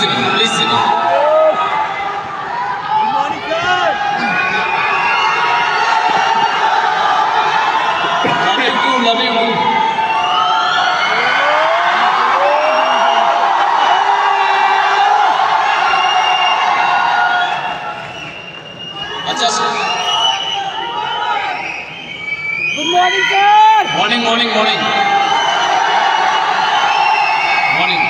sit down. Please sit down. Good morning, sir. Love you too, love you too. अच्छा sir. Good morning, sir. Morning, morning, morning. Morning.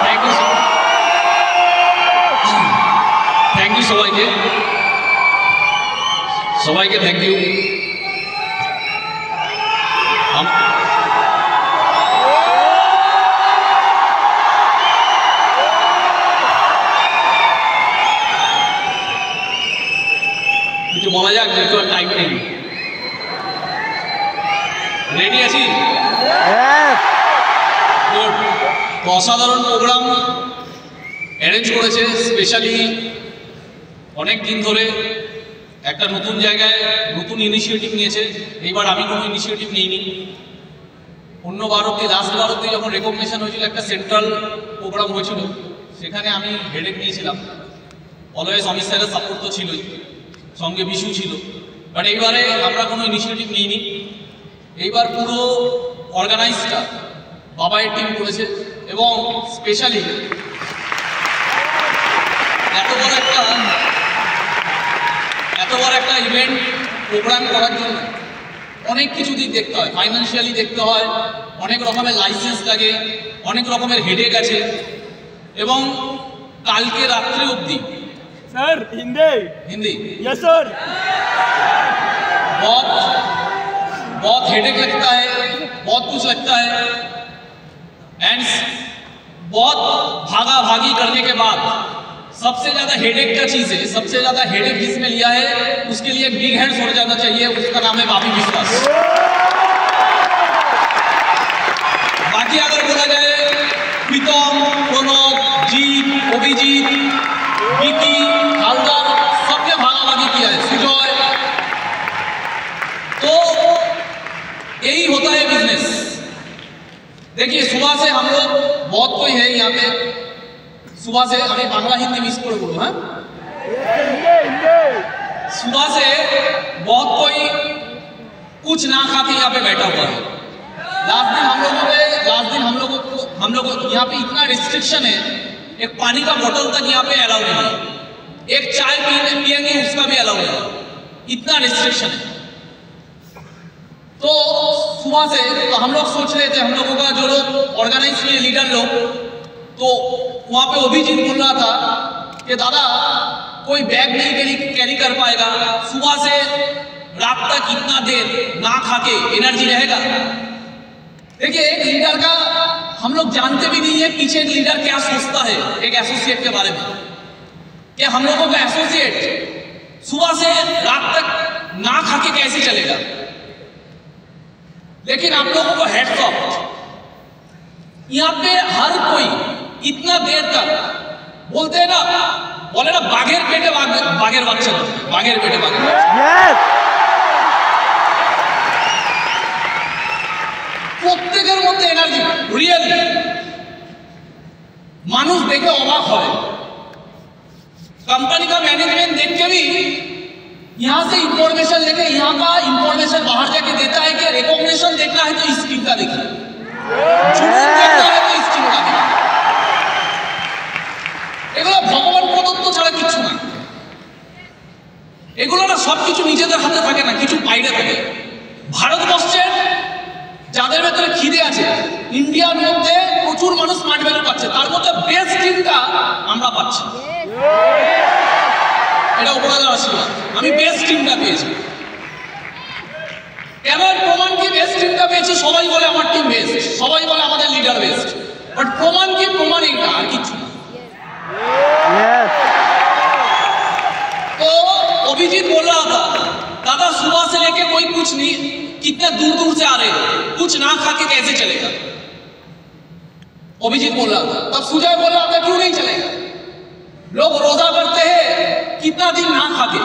Thank you, sir. Thank you সবাইকে. সবাইকে thank you. কিছু বলা যাক যেহেতু time নেই. Ready আছি? Good. অসাধারণ প্রোগ্রাম অ্যারেঞ্জ করেছে, স্পেশালি অনেক দিন ধরে একটা নতুন জায়গায় নতুন ইনিশিয়েটিভ নিয়েছে. এইবার আমি কোনো ইনিশিয়েটিভ নিইনি. অন্যবার অব্দি লাস্টবার অব্দি যখন রেকগনিশন হয়েছিল একটা সেন্ট্রাল প্রোগ্রাম হয়েছিল, সেখানে আমি হেডেক নিয়েছিলাম. অলওয়েজ অমিত স্যারের সাপোর্ট তো ছিলই, সঙ্গে বিশু ছিল. বাট এইবারে আমরা কোনো ইনিশিয়েটিভ নিইনি. এইবার পুরো অর্গানাইজটা বাবাইয়ের টিম করেছে এবং স্পেশালি এত বড় একটা ইভেন্ট প্রোগ্রাম করার জন্য অনেক কিছু দিক দেখতে হয়. ফাইন্যান্সিয়ালি দেখতে হয়, অনেক রকমের লাইসেন্স লাগে, অনেক রকমের হেডেক আছে. এবং কালকে রাত্রে অবধি Sir, Hindi. Hindi Yes, sir. बहुत हेडेक लगता है, बहुत कुछ लगता है. एंड बहुत भागा भागी करने के बाद सबसे ज्यादा हेडेक क्या चीज है, सबसे ज्यादा हेडेक जिसने लिया है उसके लिए बिग हैंड्स हो जाना चाहिए. उसका नाम है बापी विश्वास. बाकी अगर बोला जाए प्रीतम, प्रणव, जीत, अभिजीत, विकी, हालदार, सबने भागाभागी किया है. सुजय. तो यही होता है बिजनेस. देखिए सुबह से हम लोग बहुत कोई है यहाँ पे. सुबह से हमें बांग्ला हिंदी मिस कर बोलो. हाँ, सुबह से बहुत कोई कुछ ना खा के यहाँ पे बैठा हुआ है. लास्ट दिन हम लोगों को यहाँ पे इतना रिस्ट्रिक्शन है, एक पानी का बोतल तक यहाँ पे अलाउ नहीं है, एक चाय पिएंगे उसका भी अलाउ नहीं है. इतना रिस्ट्रिक्शन है. तो सुबह से तो हम लोग सोच रहे थे, हम लोगों का जो लोग ऑर्गेनाइज किए लीडर लोग, तो वहाँ पे अभिजीत बोल रहा था कि दादा कोई बैग नहीं कैरी कर पाएगा, सुबह से रात तक इतना देर ना खा के एनर्जी रहेगा. देखिए एक लीडर का हम लोग जानते भी नहीं है पीछे एक लीडर क्या सोचता है एक एसोसिएट के बारे में, कि हम लोगों का एसोसिएट सुबह से रात तक ना खा के कैसे चलेगा. लेकिन आप लोगों को हेड्स ऑफ, यहाँ पे हर कोई इतना देर तक बोलते हैं ना, बोले ना बाघेर पेटे बाघेर बाচ্চা, बाघेर पेटे बाघेर. প্রত্যেকের মধ্যে এনার্জি রিয়েলি মানুষ দেখে অবাক হয়. कंपनी का मैनेजमेंट देख के भी यहाँ से इंफॉर्मेशन लेके यहाँ का इंफॉर्मेशन बाहर जाके देता है कि रिकॉग्निशन देखना है तो इस टीम का देखिए, देखना है तो इस टीम का देखिए. এগুলো ভগবান প্রদত্ত ছাড়া কিছু না. এগুলো না সব কিছু নিজেদের হাতে থাকে না, কিছু বাইরে থাকে. ভারতবর্ষের যাদের ভেতরে খিদে আছে, ইন্ডিয়ার মধ্যে প্রচুর মানুষ স্মার্ট ভ্যালু পাচ্ছে, তার মধ্যে বেস্ট টিমটা আমরা পাচ্ছি. এটা উপরালার আশীর্বাদ. আমি বেস্ট টিমটা পেয়েছি. কেন প্রমাণ কি বেস্ট টিমটা পেয়েছি? সবাই বলে আমার টিম বেস্ট, সবাই বলে আমাদের লিডার বেস্ট, বাট প্রমাণ কি? প্রমাণ এটা আর কিছু না. तो अभिजीत बोल रहा था दादा सुबह से लेके कोई कुछ नहीं, कितने दूर दूर से आ रहे हो, कुछ ना खा के कैसे चलेगा. अभिजीत बोल रहा था. तब सुजय बोल रहा था क्यों नहीं चलेगा. लोग रोजा करते हैं कितना दिन ना खाके,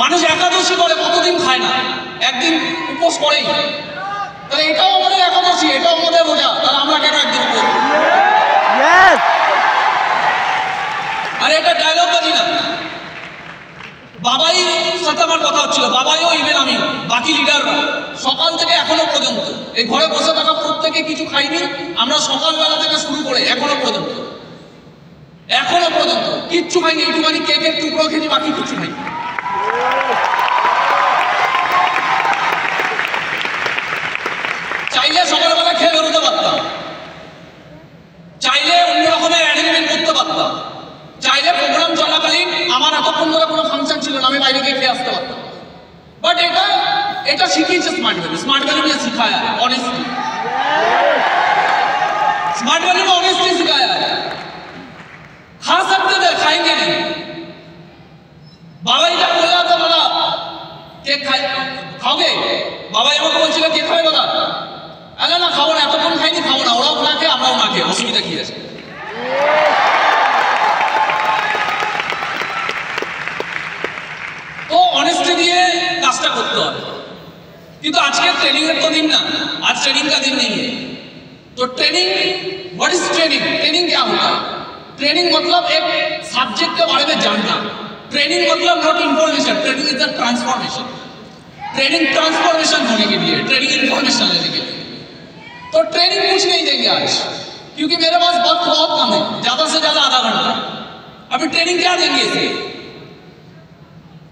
মানুষ একাদশী করে কতদিন খায় না, একদিন উপোস করেই। তাহলে এটাও আমাদের একাদশী, এটাও আমাদের রোজা, তাহলে আমরা কেন একদিন উপোস? আরে এটা ডায়লগ বাজি না। বাবাই সাথে আমার কথা হচ্ছিল, বাবাইও ইভেন আমি, বাকি লিডাররা সকাল থেকে এখনো পর্যন্ত এই ঘরে বসে থাকা প্রত্যেকে কিছু খাইনি। আমরা সকালবেলা থেকে শুরু করে এখনো পর্যন্ত কিচ্ছু খাইনি। একটুখানি কেকের টুকরো খেয়েছি, বাকি কিছু খাইনি। চাইলে সকালবেলা খেয়ে বেরোতে পারতাম, চাইলে অন্য রকমের অ্যারেঞ্জমেন্ট করতে পারতাম, চাইলে প্রোগ্রাম চলাকালীন আমার এতক্ষণ ধরে কোনো ফাংশন ছিল না, আমি বাইরে গিয়ে খেয়ে আসতে পারতাম। বাট এটা শিখিয়েছে স্মার্ট ভ্যালি। स्मार्ट वैली ने सिखाया ऑनेस्टी, स्मार्ट वैली में ऑनेस्टी सिखाया है। खा सकते थे, खाएंगे नहीं। बाबा এটা বলে তো দাদা কেক খাওগে, বাবা আমাকে বলছিল কেক খাবে দাদা, আরে না খাবো না, এতক্ষণ খাইনি, খাবো না, ওরাও না খেয়ে আমরাও না খেয়ে, অসুবিধা কি আছে? তো অনেস্টি দিয়ে কাজটা করতে হবে। কিন্তু আজকে ट्रेनिंग এর তো দিন না, आज ट्रेनिंग का दिन नहीं है। तो training, what is training? Training क्या होता है? ट्रेनिंग मतलब एक सब्जेक्ट के बारे में जानना। ट्रेनिंग मतलब not information, training is the transformation. Training transformation होने के लिए, ट्रेनिंग इंफॉर्मेशन लेने के लिए। तो ट्रेनिंग कुछ नहीं देंगे आज, क्योंकि मेरे पास वक्त बहुत कम है, ज्यादा से ज्यादा आधा घंटा। अभी ट्रेनिंग क्या देंगे इसे?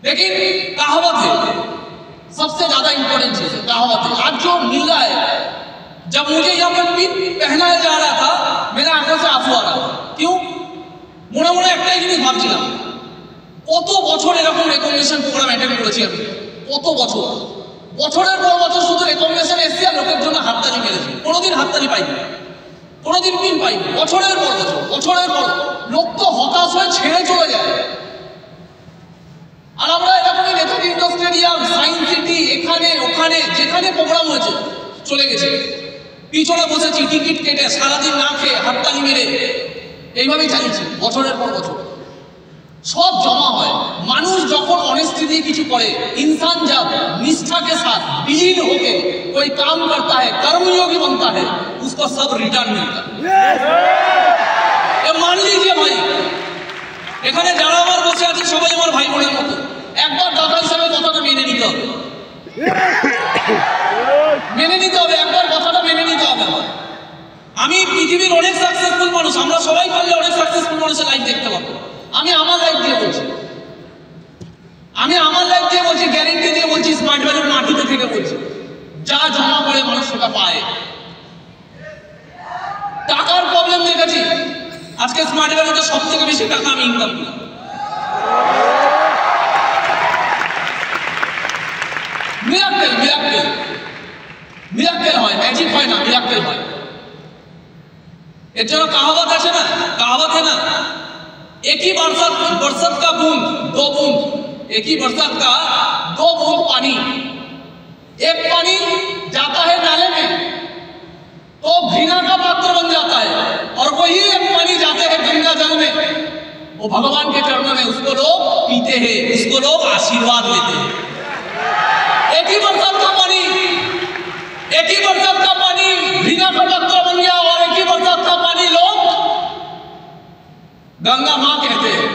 लेकिन कहावत है, सबसे ज्यादा इंपॉर्टेंट चीज है कहावत है। आज जो मिल रहा है, जब मुझे यहाँ पर पिन पहनाया जा रहा था मेरे आंखों से आंसू आ रहा था। क्यों? মনে মনে একটাই জিনিস ভাবছিলাম, কত বছর এরকম রেকগনিশন প্রোগ্রাম অ্যাটেন্ড করেছি আমি, কত বছর, বছরের পর বছর শুধু রেকগনিশন এসেছি আর লোকের জন্য হাততালি মেরেছি, কোনোদিন হাততালি পাইনি, কোনোদিন পিন পাইনি। বছরের পর বছর, বছরের পর লোক তো হতাশ হয়ে ছেড়ে চলে যায়। আর আমরা এরকমই নেতাজি স্টেডিয়াম, সায়েন্স সিটি, এখানে ওখানে যেখানে প্রোগ্রাম হয়েছে চলে গেছে, পিছনে বসেছি টিকিট কেটে, সারাদিন না খেয়ে হাততালি মেরে এইভাবেই চালিয়েছি বছরের পর বছর। सब जमा है। मानुष যখন অনেস্টি দিয়ে কিছু করে, इंसान जब निष्ठा के साथ विलीन होके कोई काम करता है, कर्मयोगी बनता है, उसको सब रिटर्न मिलता है। ये मान लीजिए भाई, এখানে যারা আমার বসে আছে সবাই আমার ভাই বোনের মতো, একবার দাদা হিসেবে কথাটা মেনে নিতে হবে, মেনে নিতে হবে, একবার কথাটা মেনে নিতে হবে। আমি পৃথিবীর অনেক সাকসেসফুল মানুষ, আমরা সবাই পারলে অনেক সাকসেসফুল মানুষের লাইফ দেখতে পাবো। আমি আমার লাইফ দিয়ে বলছি, আমি আমার লাইফ দিয়ে বলছি, গ্যারেন্টি দিয়ে বলছি, স্মার্ট ভ্যালির মাটিতে থেকে বলছি, যা জমা করে মানুষ সেটা পায়। টাকার প্রবলেম দেখেছি, আজকে স্মার্ট ভ্যালিতে সব থেকে বেশি টাকা আমি ইনকাম করি। মিরাক্কেল মিরাক্কেল মিরাক্কেল হয়, ম্যাজিক হয় না, মিরাক্কেল হয়। এর জন্য কাহাবত আছে না, কাহাবত है ना, एक ही बरसात का बूंद दो बूंद, एक ही बरसात का दो बूंद पानी, एक पानी जाता है नाले में तो घृणा का पात्र बन जाता है, और वही एक पानी जाते हैं गंगा जल में, वो भगवान के चरणों में, उसको लोग पीते हैं, उसको लोग आशीर्वाद लेते हैं। एक ही बरसात का पानी, एक ही बरसात का पानी घृणा का पात्र बन गया, और एक ही बरसात का पानी लोग गंगा मां कहते हैं।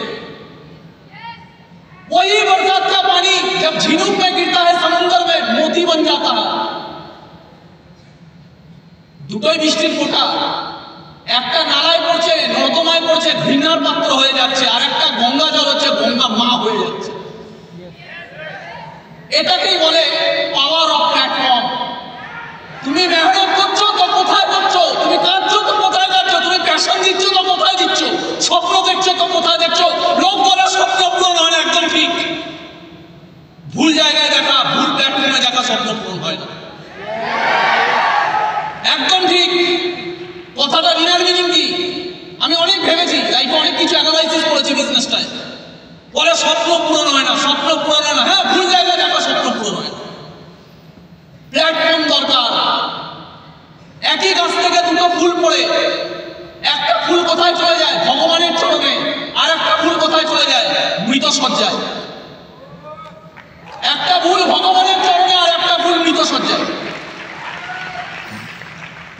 वही बरसात का पानी जब झीनुक में गिरता है समुद्र में, मोती बन जाता है। দুটোই বৃষ্টির ফোঁটা, একটা নালায় পড়ছে, নর্দমায় পড়ছে, ঘৃণার পাত্র হয়ে যাচ্ছে, আর একটা গঙ্গা জল হচ্ছে, গঙ্গা মা হয়ে যাচ্ছে। এটাকেই বলে পাওয়ার অফ প্ল্যাটফর্ম। তুমি মেহনত করছো তো কোথায় করছো, তুমি কাঁদছো তো কোথায় কাঁদছো, তুমি প্যাশন দিচ্ছ তো কোথায় দিচ্ছ, স্বপ্ন দেখছো তো কোথায় দেখছো। লোক বলে স্বপ্ন পূরণ হয় না, একদম ঠিক। ভুল জায়গায় দেখা, ভুল প্ল্যাটফর্মে দেখা স্বপ্ন পূরণ হয় না, একদম ঠিক। কথাটা বিনার মিনিং কি? আমি অনেক ভেবেছি, লাইফে অনেক কিছু অ্যানালাইসিস করেছি বিজনেসটায়। বলে স্বপ্ন পূরণ হয় না, স্বপ্ন পূরণ হয় না। হ্যাঁ, ভুল জায়গায় দেখা স্বপ্ন পূরণ হয় না। প্ল্যাটফর্ম দরকার। একই গাছ থেকে দুটো ফুল পড়ে, একটা ফুল কোথায় চলে যায়? ভগবানের চরণে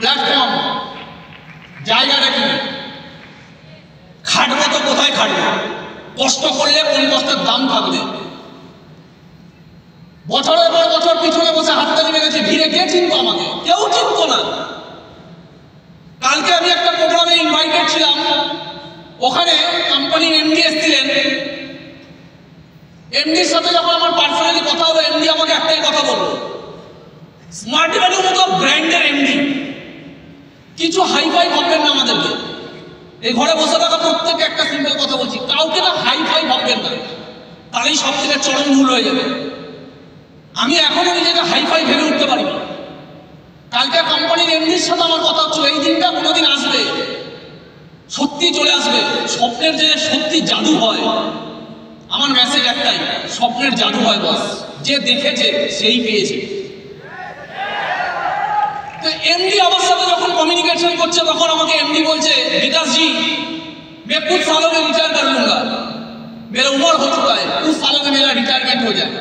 প্ল্যাটফর্ম, জায়গা দেখি, খাটবো তো কোথায় খাটবো, কষ্ট করলে কোন কষ্টের দাম থাকবে। বছরের পর বছর পিছনে বসে হাততালি মেরেছে, ভিড়ে কে চিনতো আমাকে? কেউ চিনতো না। কালকে আমি একটা প্রোগ্রামে ইনভাইটেড ছিলাম, ওখানে কোম্পানির এমডি এসেছিলেন। এমডির সাথে যখন আমার পার্সোনালি কথা হলো, এমডি আমাকে একটাই কথা বললো, স্মার্ট ভ্যালুর মতো ব্র্যান্ডের এমডি, কিছু হাইফাই ভাববেন না আমাদেরকে। এই ঘরে বসে থাকা প্রত্যেকে একটা সিম্পল কথা বলছি, কাউকে না হাইফাই ভাববেন না, তাহলেই সব থেকে চরম ভুল হয়ে যাবে। আমি এখনো নিজেকে হাইফাই ভেবে উঠতে পারি না। কালকে কোম্পানির এমডির সাথে আমার কথা হচ্ছিল, এই দিনটা কোনোদিন আসবে, সত্যি চলে আসবে। স্বপ্নের যে সত্যি জাদু হয়, আমার মেসেজ একটাই, স্বপ্নের জাদু হয় বস, যে দেখেছে সেই পেয়েছে। তো एमडी আমার সাথে যখন কমিউনিকেशन করছে তখন আমাকে एमडी বলছে, विकास जी मैं कुछ सालों में रिटायर कर लूंगा, मेरा उम्र हो चुका है, कुछ सालों में मेरा रिटायरमेंट हो जाए,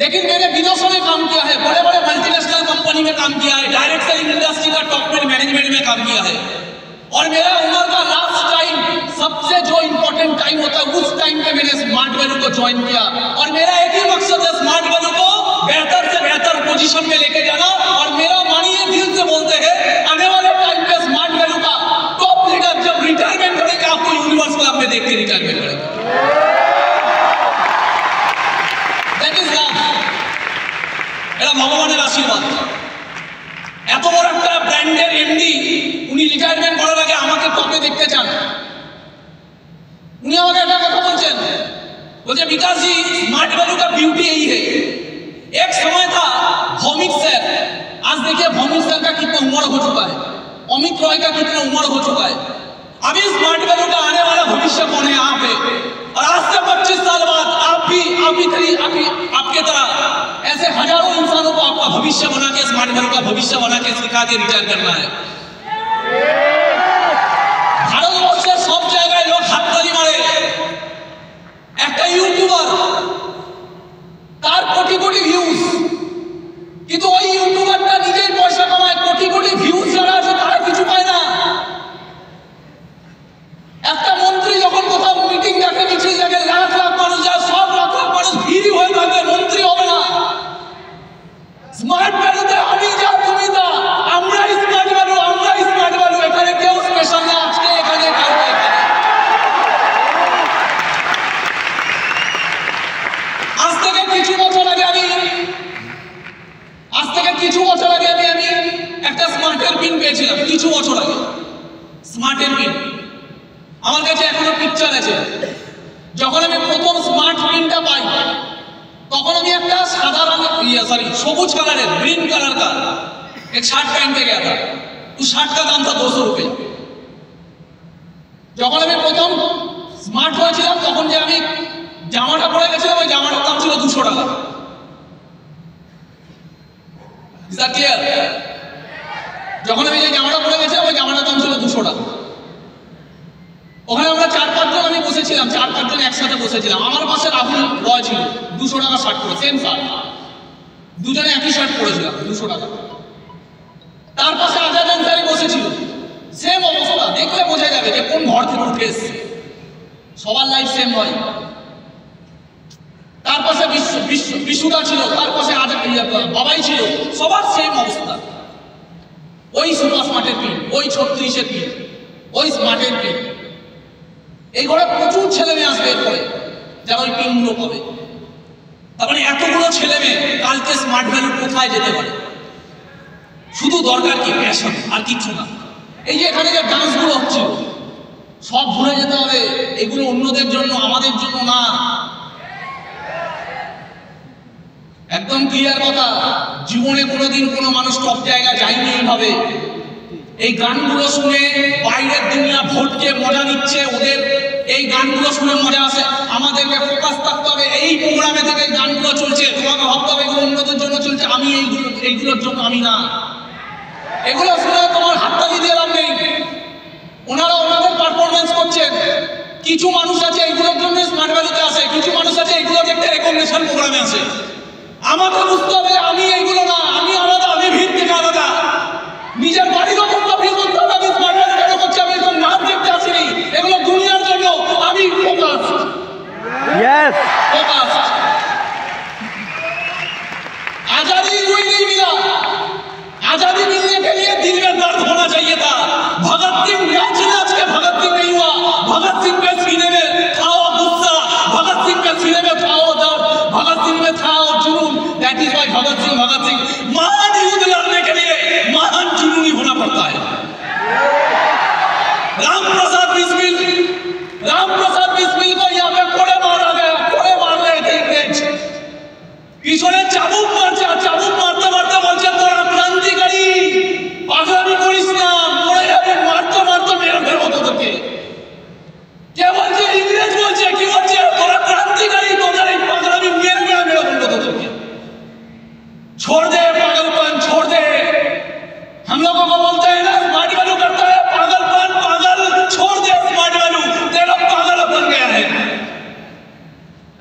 लेकिन मैंने विदेशों में काम किया है, बड़े बड़े मल्टीनेशनल कंपनी में काम किया है, डायरेक्ट सेलिंग इंडस्ट्री का टॉप मैनेजमेंट में काम किया है, और मेरा उम्र का लास्ट टाइम, सबसे जो इंपॉर्टेंट टाइम होता है, उस टाइम पे मैंने स्मार्ट वैल्यू को ज्वाइन किया, और मेरा एक ही मकसद है स्मार्ट वैल्यू को बेहतर से बेहतर पोजीशन में लेके जाना। और मेरा मानिए दिल से बोलते हैं, आने वाले टाइम पे स्मार्ट वैल्यू का टॉप लीडर जब रिटायरमेंट करेगा, आपको यूनिवर्स क्लब में देख के रिटायरमेंट करेगा। दैट इज लव, এটা ভগবানের আশীর্বাদ। এত বড় একটা ব্র্যান্ডের এমডি, উনি রিটায়ারমেন্ট করার আগে আমাকে টপে দেখতে চান। उन्हें আমাকে একটা কথা বলছেন, बोलते विकास जी स्मार्ट वैल्यू का ब्यूटी यही है, एक समय था भौमिक सर, आज देखिए भौमिक सर का कितना उम्र हो चुका है, अमित रॉय का कितना उम्र हो चुका है, अभी स्मार्ट वैल्यू का आने वाला भविष्य कौन है? आप है। और आज से 25 साल बाद आप भी आपके तरह ऐसे हजारों इंसानों को आपका भविष्य बना के, स्मार्ट वैल्यू का भविष्य बना के सिखा के रिटायर करना है। ভারতবর্ষের সব জায়গায় লোক হাততালি মারে, একটা ইউটিউবার তার কোটি কোটি ভিউজ, কিন্তু ওই ইউটিউবারটা নিজেই পয়সা কামায়, কোটি কোটি ভিউজ যারা আছে তারা কিছু পায় না। একটা মন্ত্রী যখন কোথাও মিটিং ডাকে, মিছিল ডাকে, লাখ লাখ মানুষ যায়, সব লাখ লাখ মানুষ ভিড় হয়ে থাকবে, মন্ত্রী হবে না। স্মার্ট ভ্যালুতে আমি যা তুমি তা, আমরাই স্মার্ট ভ্যালু, আমরাই স্মার্ট ভ্যালু, এখানে কেউ স্পেশাল না, আজকে এখানে কালকে এখানে। আজ থেকে কিছু বছর আগে আমি একটা স্মার্টের পিন পেয়েছিলাম, কিছু বছর আগে স্মার্টের পিন আমার কাছে এখনো পিকচার আছে। যখন আমি প্রথম স্মার্ট পিনটা পাই, তখন আমি একটা সাদা रंग সবুজ কালারের, গ্রিন कलर का एक शर्ट पहन के गया था, उस शर्ट का दाम था 200 रुपए। যখন আমি প্রথম স্মার্ট হয়েছিলাম, তখন যে আমি জামাটা পরে গেছিলাম, ওই জামাটার দাম ছিল 200 টাকা। Is that clear? যখন আমি যে জামাটা পরে গেছিলাম, ওই জামাটার দাম ছিল 200 টাকা। ওখানে আমরা 4-5 জন আমি বসেছিলাম, 4-5 জন একসাথে বসেছিলাম। আমার পাশে রাহুল রয় ছিল, 200 টাকা শার্ট পরে, সেম শার্ট, দুজনে একই শার্ট পরেছিলাম, 200 টাকা। তার পাশে আজাদ আনসারি বসেছিল, সেম অবস্থা, দেখলে বোঝা যাবে যে কোন ঘর থেকে উঠে এসছে, সবার লাইফ সেম হয়। তার পাশে বিশুদা ছিল, তার পাশে বাবাই ছিল, সবার সেম অবস্থা। ওই সুপার স্মার্টের পিন, ওই 36-এর পিন, ওই স্মার্টের পিন। এই ঘরে প্রচুর ছেলে মেয়ে আসবে এরপরে, যারা ওই পিনগুলো পাবে। তার মানে এতগুলো ছেলে মেয়ে কালকে স্মার্ট ভ্যালু কোথায় যেতে পারে? শুধু দরকার কি? প্যাশন, আর কিচ্ছু না। এই যে এখানে যে ডান্সগুলো হচ্ছে, সব ভুলে যেতে হবে, এগুলো অন্যদের জন্য, আমাদের জন্য না। একদম ক্লিয়ার কথা, জীবনে কোনোদিন কোনো মানুষ টপ জায়গা যায়নি এইভাবে। এই গানগুলো শুনে বাইরের দুনিয়া ভোটকে মজা নিচ্ছে, ওদের এই গানগুলো শুনে মজা আসে। আমাদেরকে ফোকাস থাকতে হবে, এই প্রোগ্রামে থেকে গানগুলো চলছে, তোমাকে ভাবতে হবে এগুলো অন্যদের জন্য চলছে, আমি এইগুলোর জন্য আমি না। এগুলো শুনে তোমার হাততালি দিয়ে লাভ নেই, ওনারা ওনাদের পারফরমেন্স করছেন। কিছু মানুষ আছে এইগুলোর জন্য স্মার্ট ভ্যালুতে আসে, কিছু মানুষ আছে এইগুলো দেখতে রেকগনিশন প্রোগ্রামে আসে। আমাকে বুঝতে হবে আমি এইগুলো না, আমি আলাদা, আমি ভিড় থেকে আলাদা। নিজের বাড়ি আজাদিরও কথা ফিল করতে হবে। আমি স্মার্ট ভ্যালু কেন করছি? আমি তো নাম দেখতে আসিনি, এগুলো দুনিয়ার জন্য। আমি ফোকাস। आजादी कोई नहीं मिला, आजादी मिलने के लिए दिल में दर्द होना चाहिए था। भगत सिंह नाच के भगत सिंह नहीं हुआ। भगत सिंह के सीने में था वो गुस्सा, भगत सिंह के सीने में था वो दर्द, भगत सिंह में था वो जुनून। That is why Bhagat Singh महान युद्ध लड़ने के लिए महान जुनूनी होना पड़ता है। राम प्रसाद बिस्मिल को यहाँ पे कोड़े मारा गया, कोड़े मार रहे थे इंग्रेज। পিছনে চাবুক মারতে বলছে তোরা ক্রান্তিকারী, পাগলামি করিস না, মরে যাবে, মারতে মেরে ফেলবো তোদেরকে। কে বলছে? ইংরেজ বলছে। কি বলছে? তোরা ক্রান্তিকারী, তোদের এই পাগলামি মেরে ফেলবো তোদেরকে। छोड़ दे पागलपन, छोड़ दे। हम लोगों को बोलते हैं ना स्मार्ट वैल्यू करता है, पागलपन, पागल, छोड़ दे स्मार्ट वैल्यू, तेरा पागल बन गया है।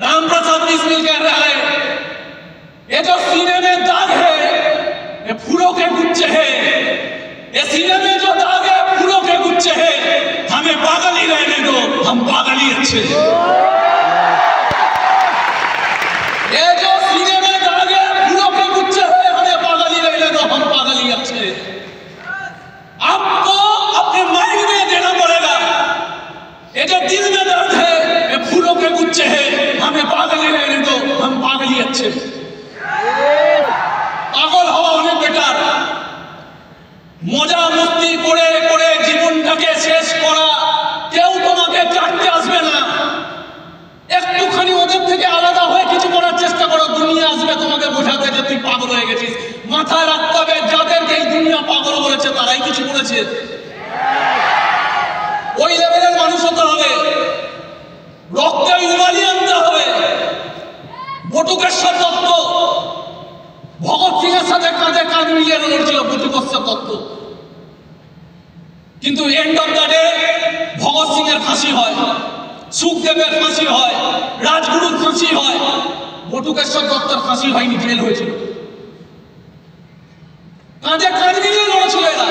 राम प्रसाद बिस्मिल कह रहा है ये जो सीने में दाग है ये फूलों के गुच्छे है, ये सीने में जो दाग है फूलों के गुच्छे है। हमें पागल ही रहने दो, हम पागल ही अच्छे हैं। ये जो सीने में दाग है फूलों के गुच्छे है, हमें पागल ही रहने दो, हम पागल ही अच्छे हैं। आपको अपने माइंड में देना पड़ेगा ये जो दिल में दर्द है ये फूलों के गुच्छे है, हमें पागल ही रहने दो, हम पागल ही अच्छे हैं। পাগল হওয়া অনেক বেটার। মজা মস্তি করে জীবনটাকে শেষ করা, কেউ তোমাকে কাটতে আসবে না। একটুখানি ওদের থেকে আলাদা হয়ে কিছু করার চেষ্টা করো, দুনিয়া আসবে তোমাকে বোঝাতে যে তুই পাগল হয়ে গেছিস। মাথায় রাখতে হবে যাদেরকে এই দুনিয়া পাগল করেছে তারাই কিছু করেছে। ওই লেভেলের মানুষ হতে হবে, রক্তে উমালি আনতে হবে। বটুকেশ্বর দত্ত ভগৎ সিং এর সাথে কাঁধে কাঁধ মিলিয়ে লড়ছিল বটুকেশ্বর দত্ত, কিন্তু end of the day Bhagat Singh এর ফাঁসি হয়, সুখদেবের ফাঁসি হয়, রাজগুরুর ফাঁসি হয়, বটুকেশ্বর দত্তের ফাঁসি হয়নি, জেল হয়েছিল। কাঁধে কাঁধ মিলিয়ে লড়েছিল এরা।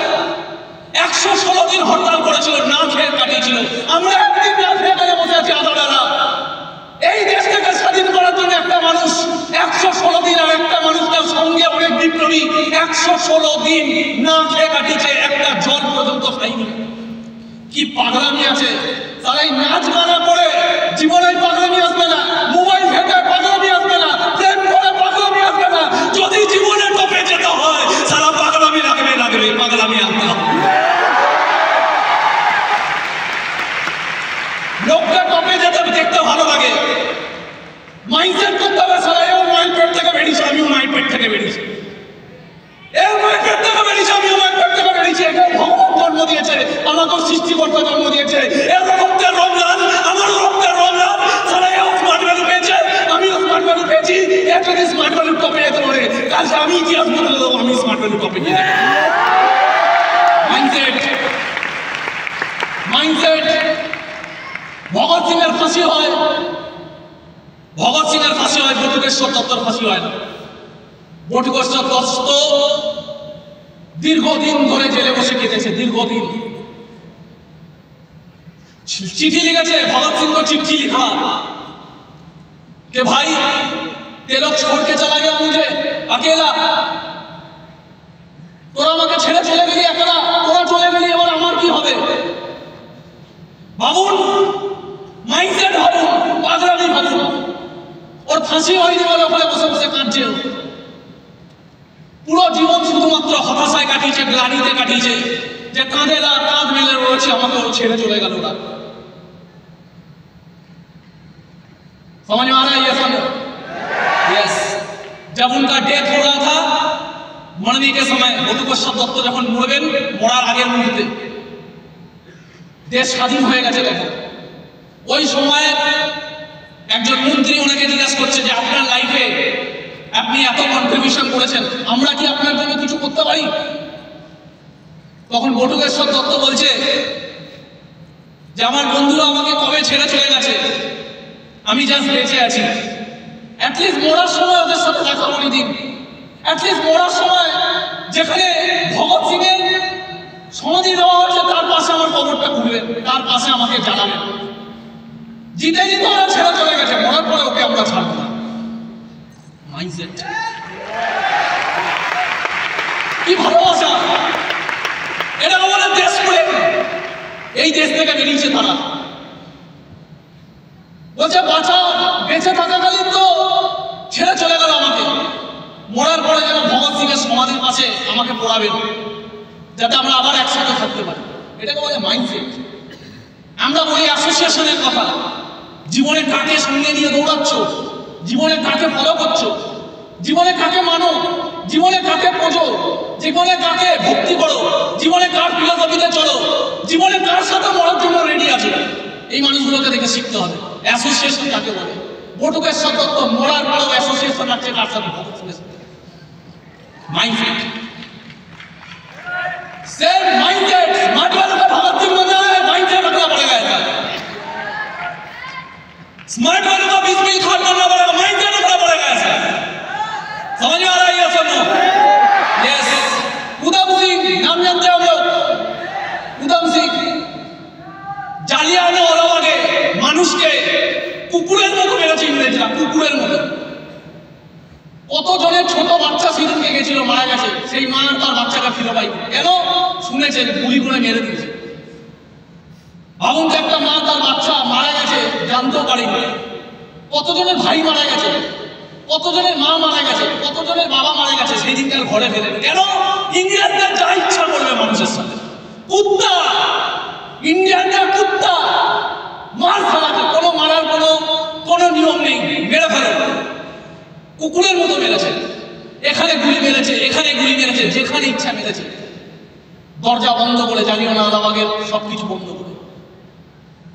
116 দিন হরতাল করেছিল, না খেয়ে কাটিয়েছিল। আমরা একদিন না খেয়ে বসে আছি আদালতরা। এই দেশটাকে স্বাধীন করার জন্য একটা মানুষ 116 দিন, আর একটা মানুষ তার সঙ্গে অনেক বিপ্লবী 116 দিন না খেয়ে কাটিয়েছে, একটা জল পর্যন্ত খাইনি। কি পাগলামি আছে! তারাই নাচ গানা করে জীবনে পাগলামি আসবে না, মোবাইল ঘেঁটে পাগলামি আসবে না, প্রেম করে পাগলামি আসবে না। যদি জীবনে টপে যেতে হয় সারা পাগলামি লাগবে, পাগলামি আসবে না। লোকটা টপে যেতে দেখতে ভালো লাগে, মাইন্ডসেট করতে হবে সারা এও মাইন্ডসেট থেকে বেরিয়েছে, আমিও মাইন্ডসেট থেকে বেরিয়েছি, এও মাইন্ডসেট থেকে বেরিয়েছে, আমিও মাইন্ডসেট থেকে বেরিয়েছি। একে ভগবান জন্ম দিয়েছে, আমাকেও সৃষ্টিকর্তা জন্ম দিয়েছে। এর রক্তের রমজান, আমার রক্তের রমজান। সারা এও স্মার্ট ভ্যালু পেয়েছে, আমিও স্মার্ট ভ্যালু পেয়েছি। এক যদি স্মার্ট ভ্যালু টপে যেতে পারে কালকে আমি ইতিহাস বলে দেবো আমি স্মার্ট ভ্যালু টপে গিয়ে মাইন্ডসেট। ভগৎ সিং এর ফাঁসি হয়, ভগৎ সিং এর ফাঁসি হয়, বটুকেশ্বর দত্তের ফাঁসি হয় না। বটুকেশ্বর দত্ত দীর্ঘদিন ধরে জেলে বসে কেটেছে, দীর্ঘদিন। চিঠি লিখেছে, भगत सिंह को चिट्ठी लिखा कि भाई ते लोग छोड़ के चला गया मुझे अकेला, তোরা আমাকে ছেড়ে চলে গেলি একলা, তোরা চলে গেলি, এবার আমার কি হবে? ভাবুন, মাইন্ডসেট ভাবুন, পাগলামি ভাবুন। ওর ফাঁসি হয়নি বলে ওখানে বসে বসে কাঁদছে। পুরো জীবন শুধুমাত্র হতাশায় কাটিয়েছে, গ্লানিতে কাটিয়েছে, যে কাঁধে কাঁধ মেলে রয়েছে, আমাকে ও ছেড়ে চলে গেল। ওরা समझ में आ रहा है ये सब? यस। जब उनका डेथ हो रहा था, मरने के समय, বটুকেশ্বর দত্ত যখন মরবেন, মরার আগের মুহূর্তে দেশ স্বাধীন হয়ে গেছে তখন। ওই সময় একজন মন্ত্রী ওনাকে জিজ্ঞাসা করছে যে আপনার লাইফে আপনি এত কন্ট্রিবিউশন করেছেন, আমরা কি আপনার জন্য কিছু করতে পারি? তখন বটুকেশ্বর দত্ত বলছে যে আমার বন্ধুরা আমাকে কবে ছেড়ে চলে গেছে, আমি জাস্ট বেঁচে আছি। অ্যাটলিস্ট মরার সময় ওদের সাথে দেখা করি দিন। অ্যাটলিস্ট মরার সময় যেখানে ভগৎ সিং এর তার পাশে আমাকে জ্বালাবেন। জিতে জিতে ওরা ছেড়ে চলে গেছে, মরার পরে ওকে আমরা ছাড়বো না। মাইন্ডসেট কি ভালোবাসা, এটা আমাদের দেশ প্রেম। এই দেশ থেকে বেরিয়েছে তারা, বলছে বাঁচাও, বেঁচে থাকাকালীন তো ছেড়ে চলে গেল আমাকে, মরার পরে যেন ভগৎ সিং এর সমাধির পাশে আমাকে পড়াবেন, যাতে আমরা আবার একসাথে থাকতে পারি। এটাকে বলে মাইন্ডসেট। আমরা বলি অ্যাসোসিয়েশনের কথা, জীবনে কাকে সঙ্গে নিয়ে দৌড়াচ্ছ, জীবনে কাকে ফলো করছো, জীবনে কাকে মানো, জীবনে কাকে খোঁজো, জীবনে কাকে ভক্তি করো, জীবনে কার ফিলোসফিতে চলো, জীবনে কার সাথে মরার জন্য রেডি আছে, এই মানুষগুলোকে দেখে শিখতে হবে। অ্যাসোসিয়েশন কাকে বলে? বটুকেশ্বর দত্ত মরার পরেও অ্যাসোসিয়েশন রাখছে কার সাথে? ভগৎ সিংয়ের সাথে। Mindset same mindset. स्मार्ट वालों का भगत सिंह बनना है, माइंडसेट रखना पड़ेगा ऐसा। स्मार्ट वालों का 20 खान बनना पड़ेगा, माइंडसेट रखना पड़ेगा ऐसा। समझ में आ रहा है ये सब? यस। उधम सिंह नाम जानते हो हम लोग? उधम सिंह জালিয়ানওয়ালাবাগে মানুষকে কুকুরের মতো মেরেছে ইংরেজরা, কুকুরের মতো। কতজনের ছোট বাচ্চা সেদিনকে গেছিল, মারা গেছে, সেই মা তার বাচ্চাকে ফিরে পাই কেন? শুনেছে গুলি করে মেরে দিয়েছে। ভাবুন যে একটা মা তার বাচ্চা মারা গেছে জানতেও পারেনি। কতজনের ভাই মারা গেছে, কতজনের মা মারা গেছে, কতজনের বাবা মারা গেছে, সেই দিনকার ঘরে ফেলেন কেন? ইংরেজদের যা ইচ্ছা করবে মানুষের সাথে। কুত্তা, ইন্ডিয়ানরা কুত্তা, মার ফেলাতে কোনো মারার কোনো নিয়ম নেই, মেরে ফেলে। কুকুরের মতো মেরেছে, এখানে গুলি মেরেছে, এখানে গুলি মেরেছে, যেখানে ইচ্ছা মেরেছে। দরজা বন্ধ করে, জালিয়ানওয়ালাবাগের সবকিছু বন্ধ করে।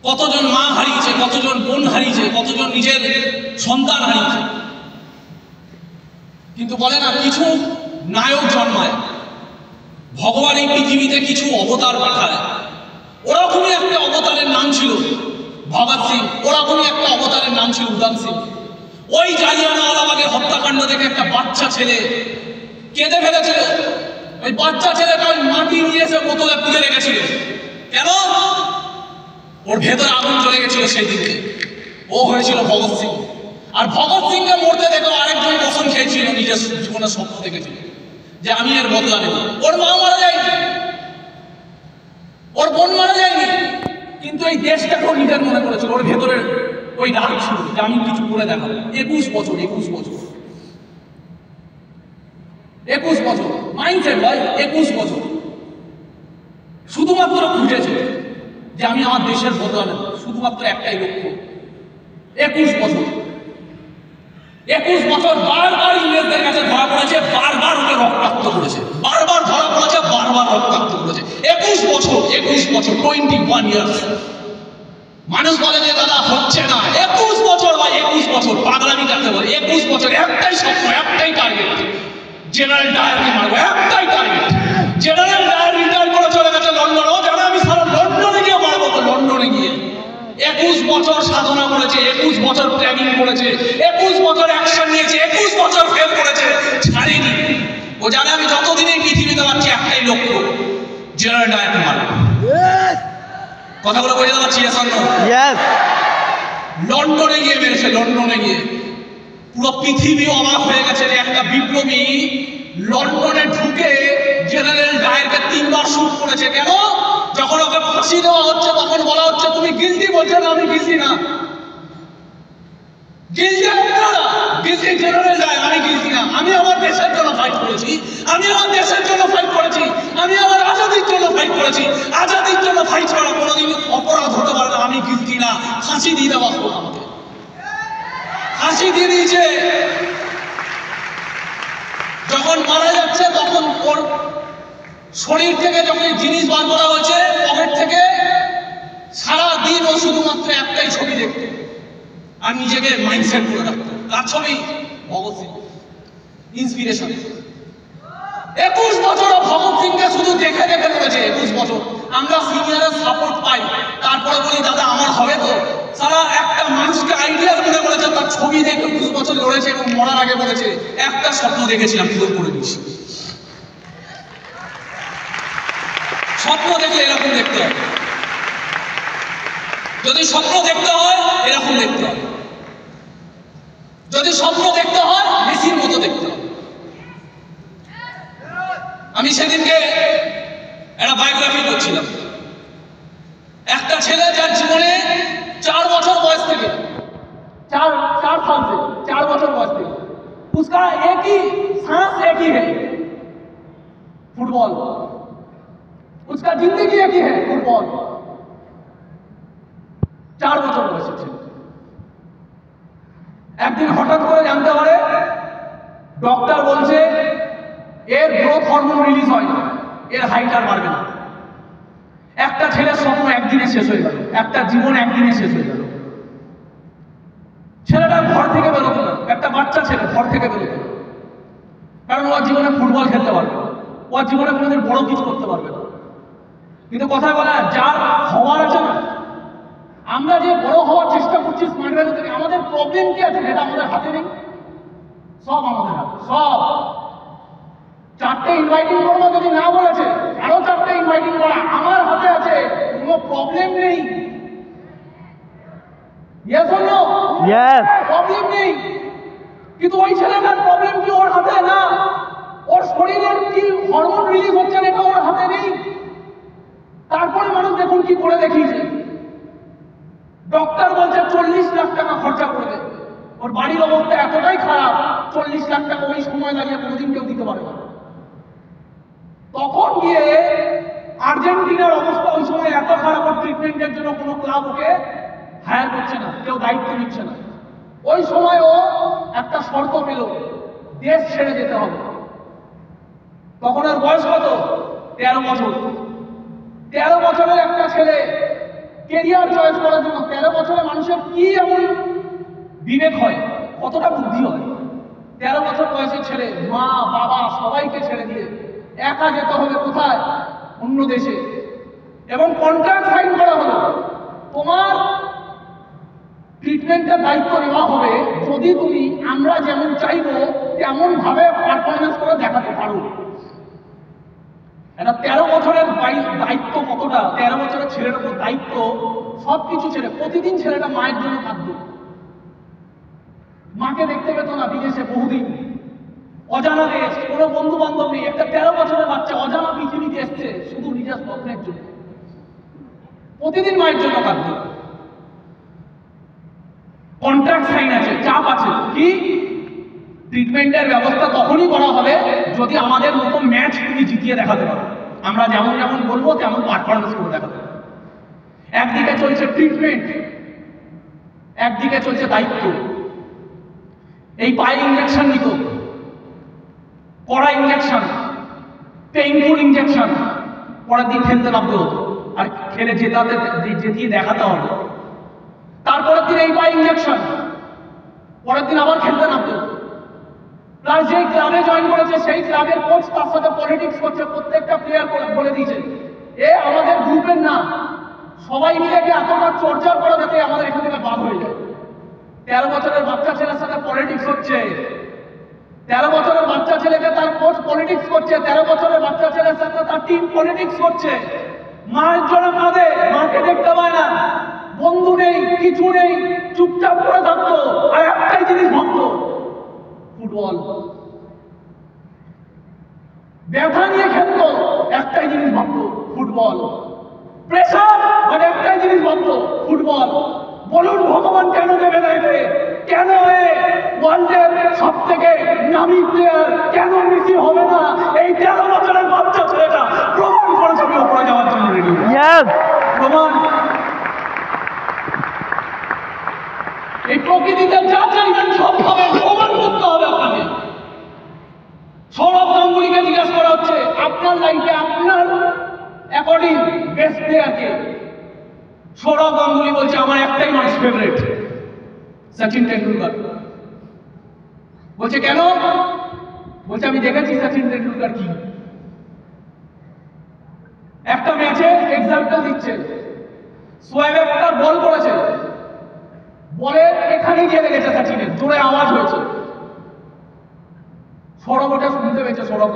কতজন মা হারিয়েছে, কতজন বোন হারিয়েছে, কতজন নিজের সন্তান হারিয়েছে। কিন্তু বলে না, কিছু নায়ক জন্মায়, ভগবান এই পৃথিবীতে কিছু অবতার পাঠায়। ওরকমই একটা অবতারের নাম ছিল ভগৎ সিং, ওরকমই একটা অবতারের নাম ছিল উধম সিং। ওই জালিয়ানওয়ালাবাগের হত্যাকাণ্ড থেকে একটা বাচ্চা ছেলে কেঁদে ফেলেছিল। ওই বাচ্চা ছেলেটা ওই মাটি নিয়ে এসে বোতলে পুঁতে রেখেছিল কেন? ওর ভেতরে আগুন জ্বলে গেছিল সেই দিকে। ও হয়েছিল ভগৎ সিং। আর ভগৎ সিংকে মরতে দেখো আরেকজন কসম খেয়েছিল, নিজের জীবনের স্বপ্ন দেখেছিল যে আমি এর বদলা নেব। ওর মা মারা যায়নি, ওর বোন মারা যায়নি, কিন্তু এই দেশটাকেও নিজের মনে করেছিল। ওর ভেতরে ওই রাগ ছিল যে আমি কিছু করে দেখাবো। 21 বছর 21 বছর 21 বছর মাইন্ডসেট ভাই। 21 বছর শুধুমাত্র খুঁজেছে যে আমি আমার দেশের বদলা নেব, শুধুমাত্র একটাই লক্ষ্য। 21 বছর 21 বছর বারবার ইংরেজদের কাছে ধরা পড়েছে, বারবার ওকে রক্তাক্ত করেছে, বারবার ধরা পড়েছে, বারবার রক্তাক্ত করেছে। 21 বছর 21 ইয়ার্স। মানুষ বলে যে দাদা হচ্ছে না, 21 বছর বা 21 বছর পাগলামি কাটতে বলে। 21 বছর একটাই স্বপ্ন, একটাই টার্গেট, জেনারেল ডায়ারকে মারবো, একটাই টার্গেট। জেনারেল ডায়ার রিটায়ার করে চলে গেছে লন্ডনে, জানা আমি সারা লন্ডনে গিয়ে মারবো। তো লন্ডনে গিয়ে 21 বছর সাধনা করেছে, 21 বছর ট্রেনিং করেছে, 21 বছর অ্যাকশন নিয়েছে, 21 বছর ফেল করেছে, ছাড়েনি। ও জানে আমি যতদিন এই পৃথিবীতে পাচ্ছি একটাই লক্ষ্য, জেনারেল ডায়ারকে মারবো। কথাগুলো বোঝাতে পারছি? লন্ডনে গিয়ে মেরেছে, লন্ডনে গিয়ে পুরো পৃথিবী অবাক হয়ে গেছে যে একটা বিপ্লবী লন্ডনে ঢুকে জেনারেল ডায়ারকে 3 বার শুট করেছে কেন? যখন ওকে ফাঁসি দেওয়া হচ্ছে তখন বলা হচ্ছে তুমি গিলটি, বলছে না আমি গিলটি না। গিলটি আপনারা, গিলটি জেনারেল ডায়ার, আমি গিলটি না। আমি আমার দেশের জন্য ফাইট করেছি, আমি আমার দেশের জন্য ফাইট করেছি, আমি আমার আজাদির জন্য ফাইট করেছি। আজাদির জন্য ফাইট করা কোনোদিন অপরাধ হতে পারে না। আমি গিলটি না। ফাঁসি দিয়ে দেওয়া হলো, আমাকে ফাঁসি দিয়ে দিয়েছে। যখন মারা যাচ্ছে তখন ওর শরীর থেকে যখন জিনিস বার করা হয়েছে পকেট থেকে, সারাদিন ও শুধুমাত্র একটাই ছবি দেখতো আর নিজেকে মাইন্ডসেট করে রাখতো। তার ছবি ভগৎ সিং, ইন্সপিরেশন। 21 বছর ভগৎ সিংকে শুধু দেখে দেখে রয়েছে। 21 বছর আমরা সিনিয়রের সাপোর্ট পাই, তারপরে বলি দাদা আমার হবে তো। সারা একটা মানুষকে আইডিয়া মনে করেছে, তার ছবি দেখে 21 বছর লড়েছে এবং মরার আগে বলেছে একটা স্বপ্ন দেখেছিলাম, পূরণ করে দিয়েছি। স্বপ্ন দেখলে এরকম দেখতে হবে। যদি স্বপ্ন দেখতে হয় এরকম দেখতে হবে, যদি স্বপ্ন দেখতে হয় মেসির মতো দেখতে হবে। আমি সেদিনকে একটা বায়োগ্রাফি করছিলাম, একটা ছেলে যার জীবনে 4 বছর বয়স থেকে 4 साल से 4 বছর বয়স থেকে उसका एक ही सांस एक ही है फुटबॉल, उसका जिंदगी एक ही है फुटबॉल। 4 বছর বয়সে ছিল, একদিন হঠাৎ করে জানতে পারে ডক্টর বলছে এর গ্রোথ হরমোন রিলিজ হয় না, এর হাইট আর বাড়বে না। একটা ছেলের স্বপ্ন একদিনে শেষ হয়ে গেল, একটা জীবন একদিনে শেষ হয়ে গেল। ছেলেটা ঘর থেকে বেরোতো না, একটা বাচ্চা ছেলে ঘর থেকে বেরোতো না, কারণ ওর জীবনে ফুটবল খেলতে পারবে না, ওর জীবনে কোনোদিন বড় কিছু করতে পারবে না। কিন্তু কথা বলা যার হওয়ার আছে না, আমরা যে বড় হওয়ার চেষ্টা করছি স্মার্ট ভ্যালু থেকে, আমাদের প্রবলেম কি আছে যেটা আমাদের হাতে নেই? সব আমাদের হাতে, সব। 4টে ইনভাইটিং করবো যদি না বলেছে, আরো 4টে ইনভাইটিং করা আমার হাতে আছে, কোনো প্রবলেম নেই। Yes or no? Yes. Problem নেই, কিন্তু ওই ছেলেটার প্রবলেম কি ওর হাতে না? ওর শরীরের কি হরমোন রিলিজ হচ্ছে না এটা ওর হাতে নেই। তারপরে মানুষ দেখুন কি করে দেখিয়েছে, ডক্টর বলছে 40 লাখ টাকা খরচা করবে, ওর বাড়ির অবস্থা এতটাই খারাপ 40 লাখ টাকা ওই সময় দাঁড়িয়ে কোনোদিন কেউ দিতে পারে না। তখন গিয়ে আর্জেন্টিনার অবস্থা ওই সময় এত খারাপ, ওর ট্রিটমেন্টের জন্য কোনো ক্লাব ওকে হায়ার করছে না, কেউ দায়িত্ব নিচ্ছে না। ওই সময় ও একটা শর্ত পেল, দেশ ছেড়ে যেতে হবে। তখন ওর বয়স কত? 13 বছর। 13 বছরের একটা ছেলে কেরিয়ার চয়েস করার জন্য, 13 বছরের মানুষের কি এমন বিবেক হয়, কতটা বুদ্ধি হয়? 13 বছর বয়সের ছেলে মা বাবা সবাইকে ছেড়ে দিয়ে একা যেতে হবে কোথায়? অন্য দেশে। এবং কন্ট্রাক্ট সাইন করা হলো, তোমার ট্রিটমেন্টের দায়িত্ব নেওয়া হবে যদি তুমি আমরা যেমন চাইবো তেমন ভাবে পারফরমেন্স করে দেখাতে পারো। এটা 13 বছরের দায়িত্ব কতটা, 13 বছরের ছেলের উপর দায়িত্ব, সবকিছু ছেড়ে প্রতিদিন ছেলেটা মায়ের জন্য কাঁদত, মাকে দেখতে পেত না বিদেশে বহুদিন, অজানা দেশ, কোনো বন্ধু বান্ধব নেই। একটা 13 বছরের বাচ্চা অজানা পৃথিবীতে এসছে শুধু নিজের স্বপ্নের জন্য, প্রতিদিন মায়ের জন্য কাঁদত। কন্ট্রাক্ট সাইন আছে, চাপ আছে, কি ট্রিটমেন্টের ব্যবস্থা তখনই করা হবে যদি আমাদের মতো ম্যাচ তুমি জিতিয়ে দেখাতে পারো, আমরা যেমন যেমন বলবো তেমন পারফরমেন্স করে দেখাতে পারো। একদিকে চলছে ট্রিটমেন্ট, একদিকে চলছে দায়িত্ব। এই পায়ে ইঞ্জেকশন নিত, কড়া ইঞ্জেকশন, পেইনফুল ইঞ্জেকশন, পরের দিন খেলতে নামতে হতো, আর খেলে জেতিয়ে দেখাতে হবে। তারপরের দিন এই পায়ে ইঞ্জেকশন, পরের দিন আবার খেলতে নামতে হতো। প্লাস যেই ক্লাবে জয়েন করেছে সেই ক্লাবের কোচ তার সাথে পলিটিক্স করছে, প্রত্যেকটা প্লেয়ার বলে দিয়েছে এ আমাদের গ্রুপের না, সবাই মিলে এতটা চর্চা করা যাতে আমাদের এখান থেকে বাদ হয়ে যায়। 13 বছরের বাচ্চা ছেলের সাথে পলিটিক্স হচ্ছে, 13 বছরের বাচ্চা ছেলেকে তার কোচ পলিটিক্স করছে, 13 বছরের বাচ্চা ছেলের সাথে তার টিম পলিটিক্স করছে। মায়ের জন্য কাঁদে, মাকে দেখতে পায় না, বন্ধু নেই, কিছু নেই, চুপচাপ করে থাকতো, আর একটাই জিনিস ভাবতো ফুটবল। ব্যথা নিয়ে খেলতো, একটাই জিনিস ভাবতো ফুটবল। প্রেশার মানে একটাই জিনিস ভাবতো ফুটবল। বলুন ভগবান কেন দেবে না এতে? কেন ওয়ার্ল্ডের সব থেকে নামি প্লেয়ার কেন মেসি হবে না? এই 13 বছরের বাচ্চা ছেলেটা প্রমাণ করেছে আমি ওপরে যাওয়ার জন্য রেডি। প্রমাণ। এই প্রকৃতিতে যা চাইবেন সব হবে, প্রমাণ করতে হবে আপনাকে। সৌরভ গাঙ্গুলিকে জিজ্ঞাসা করা হচ্ছে আপনার লাইফে আপনার অ্যাকর্ডিং বেস্ট প্লেয়ারকে। সৌরভ গাঙ্গুলি বলছে আমার একটাই মানুষ ফেভারিট, সচিন টেন্ডুলকার। বলছে কেন? বলছে আমি দেখেছি সচিন টেন্ডুলকার কি। একটা ম্যাচে এক্সাম্পল দিচ্ছে, সোয়েব একটা বল করেছে, বলে এখানে গিয়ে লেগেছে সচিনের, জোরে আওয়াজ হয়েছে, সৌরভ ওটা শুনতে পেয়েছে। সৌরভ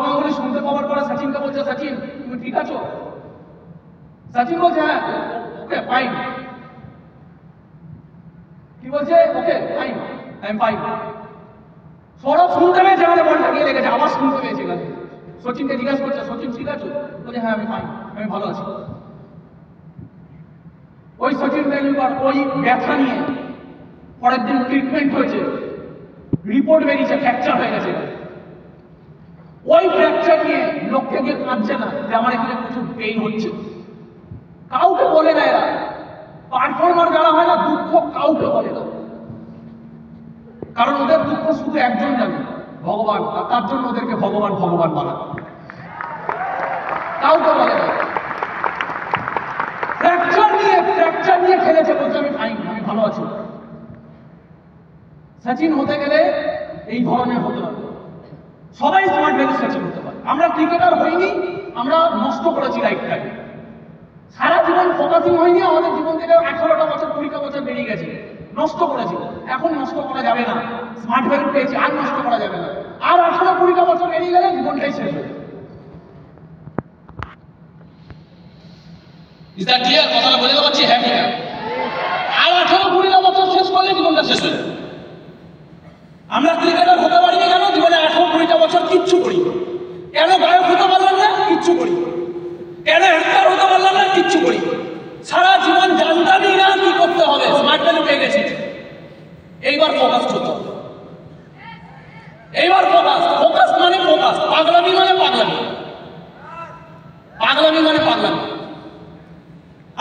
গাঙ্গুলি শুনতে পাওয়ার পরে সচিনকে বলছে সচিন তুমি ঠিক আছো? সচিন বলছে হ্যাঁ ওকে ফাইন, কি বলছে? Okay fine, I am fine. Sourav শুনতে পেয়েছে, এখানে বলটা গিয়ে লেগেছে, আবার শুনতে পেয়েছে এখানে। সচিনকে জিজ্ঞাসা করছে, সচিন ঠিক আছে? বলছে হ্যাঁ আমি ফাইন, আমি ভালো আছি। ওই সচিন তেন্ডুলকর ওই ব্যথা নিয়ে পরের দিন ট্রিটমেন্ট হয়েছে, রিপোর্ট বেরিয়েছে ফ্র্যাকচার হয়ে গেছে। ওই ফ্র্যাকচার নিয়ে লোককে গিয়ে কাঁদছে না যে আমার এখানে প্রচুর পেইন হচ্ছে, কাউকে বলে না। এরা পারফর্মার যারা হয় না, দুঃখ কাউকে বলে না, কারণ ওদের দুঃখ শুধু একজন জানে, ভগবান। আর তার জন্য ওদেরকে ভগবান ভগবান বলা, কাউকে বলে না। ফ্র্যাকচার নিয়ে খেলেছে, বলছে আমি ফাইন, আমি ভালো আছি। সচিন হতে গেলে এই ধরনের হতে হবে। সবাই স্মার্ট ভ্যালু সচিন হতে পারে। আমরা ক্রিকেটার হইনি, আমরা নষ্ট করেছি লাইফটাকে। সারা জীবন ফোকাসিং হয়নি, আমাদের জীবন থেকে 18টা বছর 20টা বছর বেরিয়ে গেছে, নষ্ট করেছি। এখন নষ্ট করা যাবে না, স্মার্ট ভ্যালু পেয়েছি, আর নষ্ট করা যাবে না। আর 18-20টা বছর বেরিয়ে গেলে জীবনটাই শেষ হয়ে যাবে। Is that clear? কথাটা বলে দেওয়া হচ্ছে হ্যাঁ কিনা? আর 18-20টা বছর শেষ করলে জীবনটা শেষ হয়ে যাবে। আমরা ক্রিকেটার হতে পারিনি কেন? জীবনে 18-20টা বছর কিচ্ছু করি। কেন গায়ক হতে পারলাম না? কিচ্ছু করি। কেন অ্যাক্টর হতে পারলাম না? কিচ্ছু করি। সারা জীবন জানতামই না কি করতে হবে, স্মার্ট ভ্যালু পেয়ে গেছি। এইবার ফোকাস করতে হবে, এইবার ফোকাস। ফোকাস মানে ফোকাস, পাগলামি মানে পাগলামি, পাগলামি মানে পাগলামি।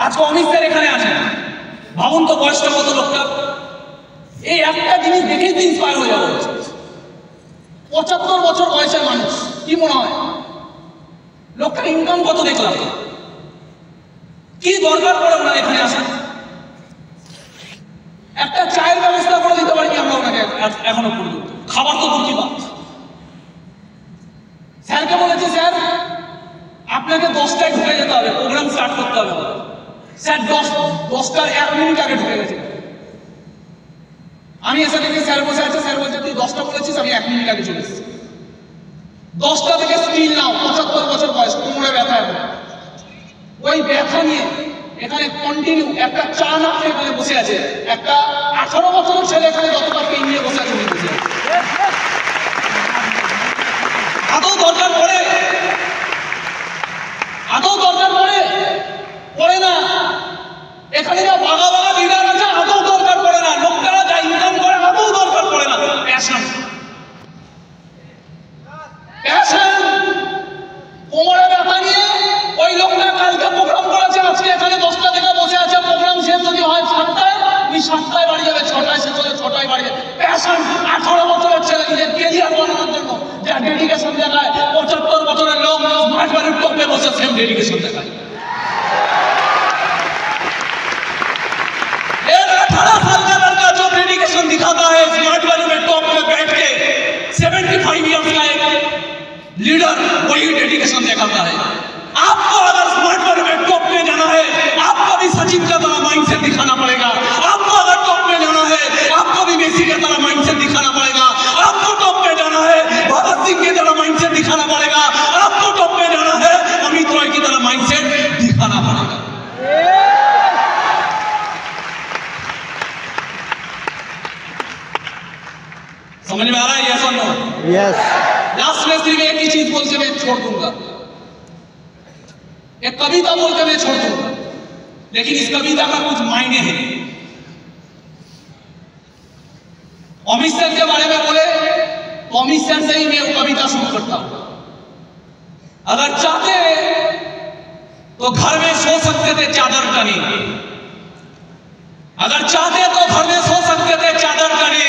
আজকে অমিত স্যার এখানে আছেন, ভাবুন তো বয়সটা কত লোকটা। এই একটা জিনিস দেখেই তো ইন্সপায়ার হয়ে যাবো। 75 বছর বয়সের মানুষ, কি মনে হয় লোকটার ইনকাম কত? দেখলাম কি দরকার পড়ে ওনার এখানে আসা। একটা চায়ের ব্যবস্থা করে দিতে পারিনি আমরা ওনাকে এখনো পর্যন্ত, খাবার তো কি বাদ। স্যারকে বলেছি স্যার আপনাকে 10টায় ঢুকে যেতে হবে, প্রোগ্রাম স্টার্ট করতে হবে। স্যার 10টার 1 মিনিট আগে ঢুকে গেছে। আমি এসে দেখি স্যার বসে আছে, স্যার বলছে তুই 10টা বলেছিস, আমি 1 মিনিট আগে চলে এসেছি। 10টা থেকে স্টিল নাও, 75 বছর বয়স, কোমরে ব্যথা। এখন ওই ব্যথা নিয়ে এখানে কন্টিনিউ একটা চা না খেয়ে এখানে বসে আছে। একটা 18 বছরের ছেলে এখানে যতটা পেন নিয়ে বসে আছে, উনি বসে আছে। আদৌ দরকার পড়ে? আদৌ দরকার পড়ে? পড়ে না। এখানে যা বাঘা বাঘা লিডার আছে, আদৌ দরকার পড়ে না। লোকটারা যা ইনকাম করে, আদৌ দরকার পড়ে না। Passion, passion. কোমরে ব্যথা নিয়ে ওই লোকটা কালকে প্রোগ্রাম করেছে, আজকে এখানে 10টা থেকে বসে আছে। প্রোগ্রাম শেষ যদি হয় 7টায়, উনি 7টায় বাড়ি যাবে, 6টায় শেষ হলে 6টায় বাড়ি যাবে। প্যাশন। 18 বছরের ছেলে নিজের কেরিয়ার বানানোর জন্য যা ডেডিকেশন দেখায়, 75 বছরের লোক স্মার্ট ভ্যালুর টপে বসে সেম ডেডিকেশন দেখায়। 18 साल का लड़का जो डेडिकेशन दिखाता है स्मार्ट वैल्यू में टॉप में बैठ के, 75 ईयर्स का एक लीडर वही डेडिकेशन दिखाता है। आपको अगर स्मार्ट वैल्यू में टॉप में जाना है, आपको भी सचिन का तरह माइंडसेट दिखाना पड़ेगा। आपको अगर टॉप में जाना है, आपको भी मेसी की तरह माइंडसेट दिखाना पड़ेगा। आपको टॉप में जाना है, भगत सिंह की तरह माइंडसेट दिखाना पड़ेगा। आपको टॉप में जाना है, अमित रॉय की तरह माइंडसेट दिखाना पड़ेगा। समझ में आ रहा है? यस और नो? यस। लास्ट में सिर्फ एक ही चीज बोल के मैं छोड़ दूंगा, एक कविता बोल के मैं छोड़ दूंगा, लेकिन इस कविता का कुछ मायने हैं। अमित सर के बारे में बोले तो अमित सर से ही मैं वो कविता शुरू करता हूं। अगर चाहते तो घर में सो सकते थे चादर तने, अगर चाहते तो घर में सो सकते थे चादर तने।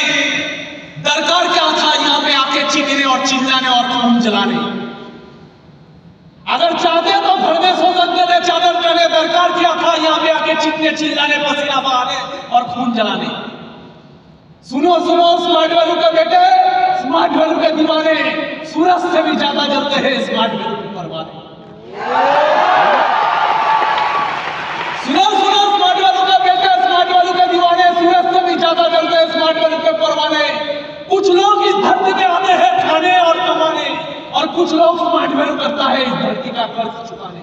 दरकार क्या था यहाँ पे आके चीखने और चिल्लाने और खून जलाने। अगर चाहते तो घर में सो सकते थे चादर तले। दरकार क्या था यहाँ पे आके चीखने चिल्लाने, पसीना बहाने और खून जलाने। सुनो सुनो स्मार्ट वैल्यू के बेटे, स्मार्ट वैल्यू के दीवाने, सूरज से भी ज्यादा जलते हैं स्मार्ट वैल्यू के परवाने। सुनो सुनो स्मार्ट वैल्यू के बेटे, स्मार्ट वैल्यू के दीवाने, सूरज से भी ज्यादा जलते हैं स्मार्ट वैल्यू के परवाने। कुछ लोग इस धरती पे आते हैं खाने और कमाने, और कुछ लोग स्मार्ट वैल्यू करता है इस धरती का कर्ज चुकाने।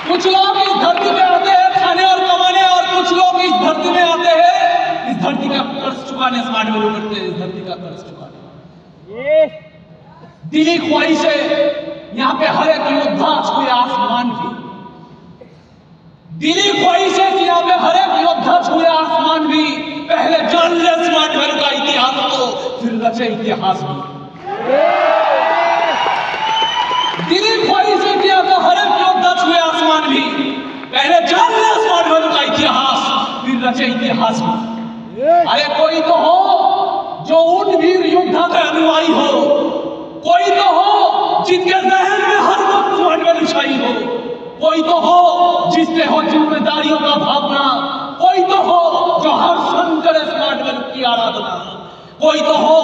कुछ कुछ लोग इस धरती पे आते हैं खाने और कमाने, और कुछ लोग इस धरती में आते हैं इस धरती का कर्ज चुकाने, स्मार्ट वैल्यू करते हैं इस धरती का कर्ज चुकाने। दिली ख्वाहिश है यहाँ पे हर एक योद्धा छुए आसमान भी, दिली ख्वाहिश है कि यहाँ पे हर एक योद्धा छुए आसमान भी, पहले जान ले स्मार्ट वैल्यू का इतिहास तो फिर रचे इतिहास भी। दिली ख्वाहिश है कि यहाँ पे हर एक योद्धा छुए आसमान भी, पहले जान ले स्मार्ट वैल्यू का इतिहास फिर रचे इतिहास भी। अरे कोई तो हो जो उन वीर योद्धा का अनुयायी हो, कोई तो हो जिनके जहन में हर वक्त स्मार्ट वैल्यू छाई हो, कोई तो हो जिस पे हो जिम्मेदारियों का भावना, कोई तो हो जो हर क्षण करे स्मार्ट वैल्यू की आराधना, कोई तो हो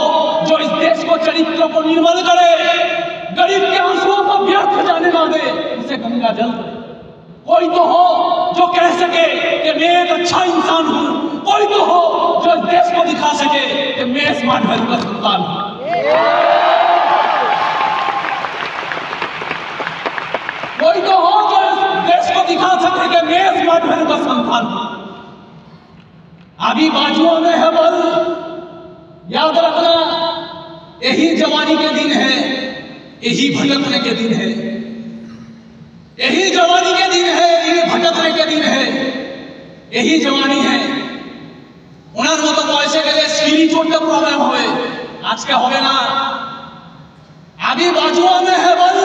जो इस देश को चरित्र को निर्मल करे, गरीब के आंसुओं को व्यर्थ जाने ना दे, उसे गंगा जल दे। कोई तो हो जो कह सके कि मैं एक अच्छा इंसान हूं, कोई तो हो जो इस देश को दिखा सके कि मैं स्मार्ट वैल्यू का संतान हूं। कोई तो हो जो इस देश को दिखा सके कि मैं स्मार्ट वैल्यू का संतान हूं। अभी बाजुओं में है बल, याद रखना यही जवानी के दिन है, यही भटकने के दिन है, यही जवानी के दिन है, यही भटकने के दिन है, यही जवानी है। उन्होंने तो पैसे के लिए सीढ़ी चोट का प्रॉब्लम हुए, आज क्या हो गया ना, अभी बाजुओं में है बल,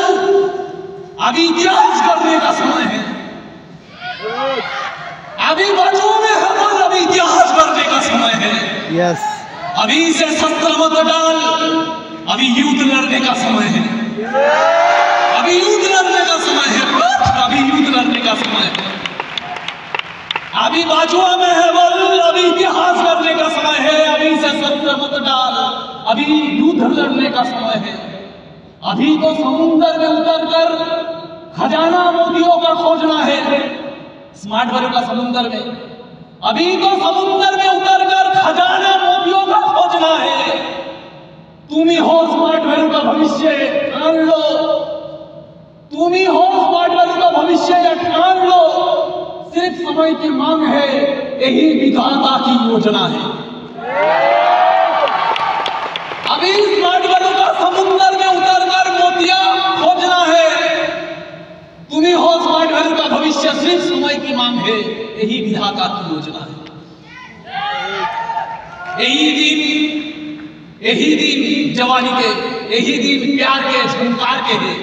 अभी इतिहास करने का समय है, अभी बाजुओं में है बल, अभी इतिहास करने का समय है। यस, अभी से शस्त्र मत डाल, अभी युद्ध लड़ने का समय है, अभी युद्ध लड़ने का समय है, अभी युद्ध लड़ने का समय है। अभी बाजुआ में है बल, अभी इतिहास करने का समय है, अभी से शस्त्र मत डाल, अभी युद्ध लड़ने का समय है। अभी तो समुद्र में उतरकर खजाना मोतियों का खोजना है, स्मार्ट वैल्यू का समुद्र में, अभी तो समुद्र में उतरकर खजाना मोतियों का खोजना है। तुम ही हो स्मार्ट वैल्यू का भविष्य, ठान लो, तुम ही हो स्मार्ट वैल्यू का भविष्य, या ठान लो, सिर्फ समय की मांग है, यही विधाता की योजना है। अभी स्मार्ट वैल्यू का समुद्र में उतरकर मोतिया खोजना है, तुम ही हो स्मार्ट वैल्यू का भविष्य, सिर्फ समय की मांग है, यही विधाता की योजना है। यही दिन जवानी के, यही दिन प्यार के झंकार के है,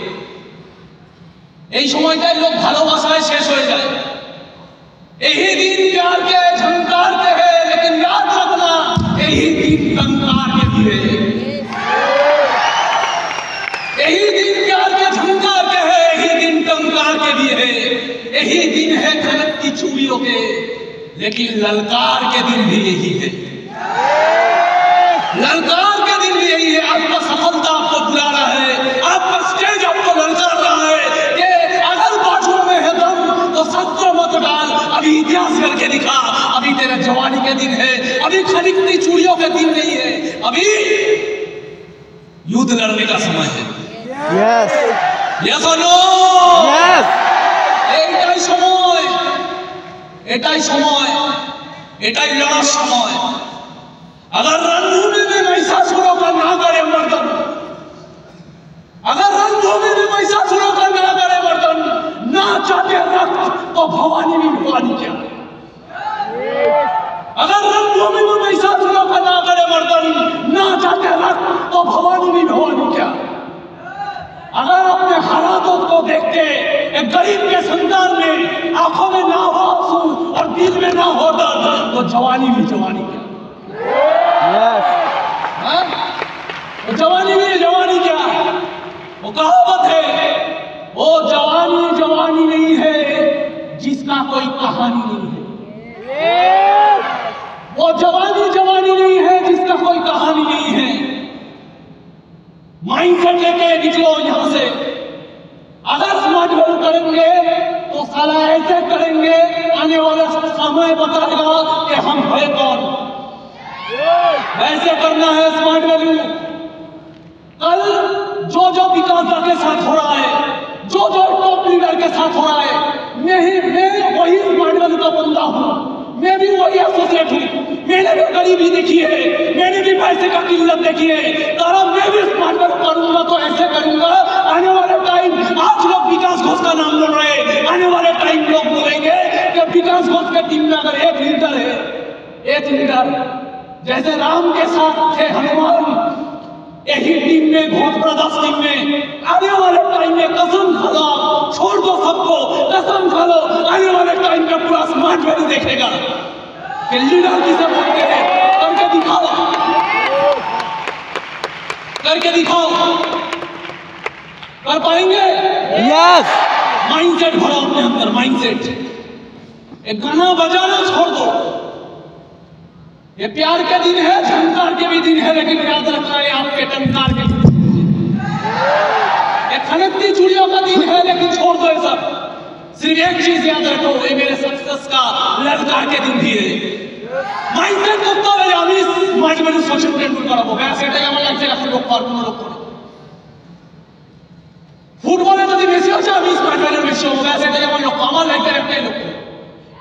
यही সময়টাই लोग ভালোবাসায় শেষ হয়ে যায়, यही दिन प्यार के झंकार के है, लेकिन याद रखना यही दिन टंकार के भी है। यही दिन प्यार के झंकार के है, यही दिन टंकार के भी है, यही दिन है खनक की चूड़ियों के, लेकिन ललकार के दिन भी यही है, ललकार के दिन भी यही है। आपका सफलता आपको बुला रहा है, आपका स्टेज आपको ललकार रहा है कि अगर बाजुओं में है दम तो शस्त्र मत डाल, अभी इतिहास करके दिखा, अभी तेरा जवानी के दिन है, अभी खनिकती चूड़ियों के दिन नहीं है, अभी युद्ध लड़ने का समय है। यस, यस और नो, यस, এটাই সময়, এটাই সময়, এটাই লড়ার সময়। अगर रणभूमि में महिषासुरों का ना करे मर्दन, अगर रणभूमि में महिषासुरों का ना करे मर्दन, ना चाहते रक्त तो भवानी भी भवानी क्या। अगर रणभूमि में महिषासुरों का ना करे मर्दन, ना चाहते रक्त तो भवानी भी भवानी क्या। अगर अपने हालातों को देखते एक गरीब के संतान में आंखों में ना हो आंसू और दिल में ना हो दर्द, तो जवानी भी जवानी क्या। वो जवानी में जवानी क्या, वो कहावत है, वो जवानी जवानी नहीं है जिसका कोई कहानी नहीं है, वो जवानी जवानी नहीं है जिसका कोई कहानी नहीं है। माइंडसेट लेके निकलो यहां से, अगर स्मार्ट वैल्यू करेंगे तो साला ऐसे करेंगे, आने वाला समय बताएगा कि हम है कौन। वैसे करना है स्मार्ट वैल्यू। कल जो विकास के साथ हो रहा है, जो टॉप लीडर के साथ हो रहा है, मैं मैं भी वही एसोसिएट हूँ, मैंने भी गरीबी देखी है, मैंने भी पैसे का किल्लत देखी है। तारा मैं भी स्मार्ट वर्क करूंगा तो ऐसे करूंगा, आने वाले टाइम, आज लोग विकास घोष का नाम बोल रहे हैं, आने वाले टाइम लोग बोलेंगे कि विकास घोष के टीम में अगर एक लीडर है, एक लीडर जैसे राम के साथ थे हनुमान, यही टीम में घोष ब्रदर्स टीम में आने वाले टाइम में कसम खा लो, छोड़ दो सबको, कसम खा लो, आने वाले टाइम में पूरा स्मार्ट वैली देखेगा कि लीडर किसे बोलते हैं। करके दिखाओ, करके दिखाओ, कर पाएंगे? यस। माइंडसेट भरो अपने अंदर, माइंडसेट। एक गाना बजाना छोड़ दो, ये प्यार के दिन है, झंकार के भी दिन है, लेकिन याद रखना है आपके टंकार के दिन। ये खनकती चूड़ियों का दिन है, लेकिन छोड़ दो ये सब। सिर्फ एक चीज याद रखो, ये मेरे सक्सेस का ललकार के दिन भी है। माइंडसेट করতে হবে আমি মাঝে মাঝে সচিন টেন্ডুলকার হবো, ব্যাস এটাই আমার লাগছে। এখন লোক পার কোনো লোক করে ফুটবলে যদি মেসি হচ্ছে আমি স্মার্টওয়্যারের মেসি হবো, ব্যাস এটাই আমার লক্ষ্য। আমার লাইফের একটাই লক্ষ্য।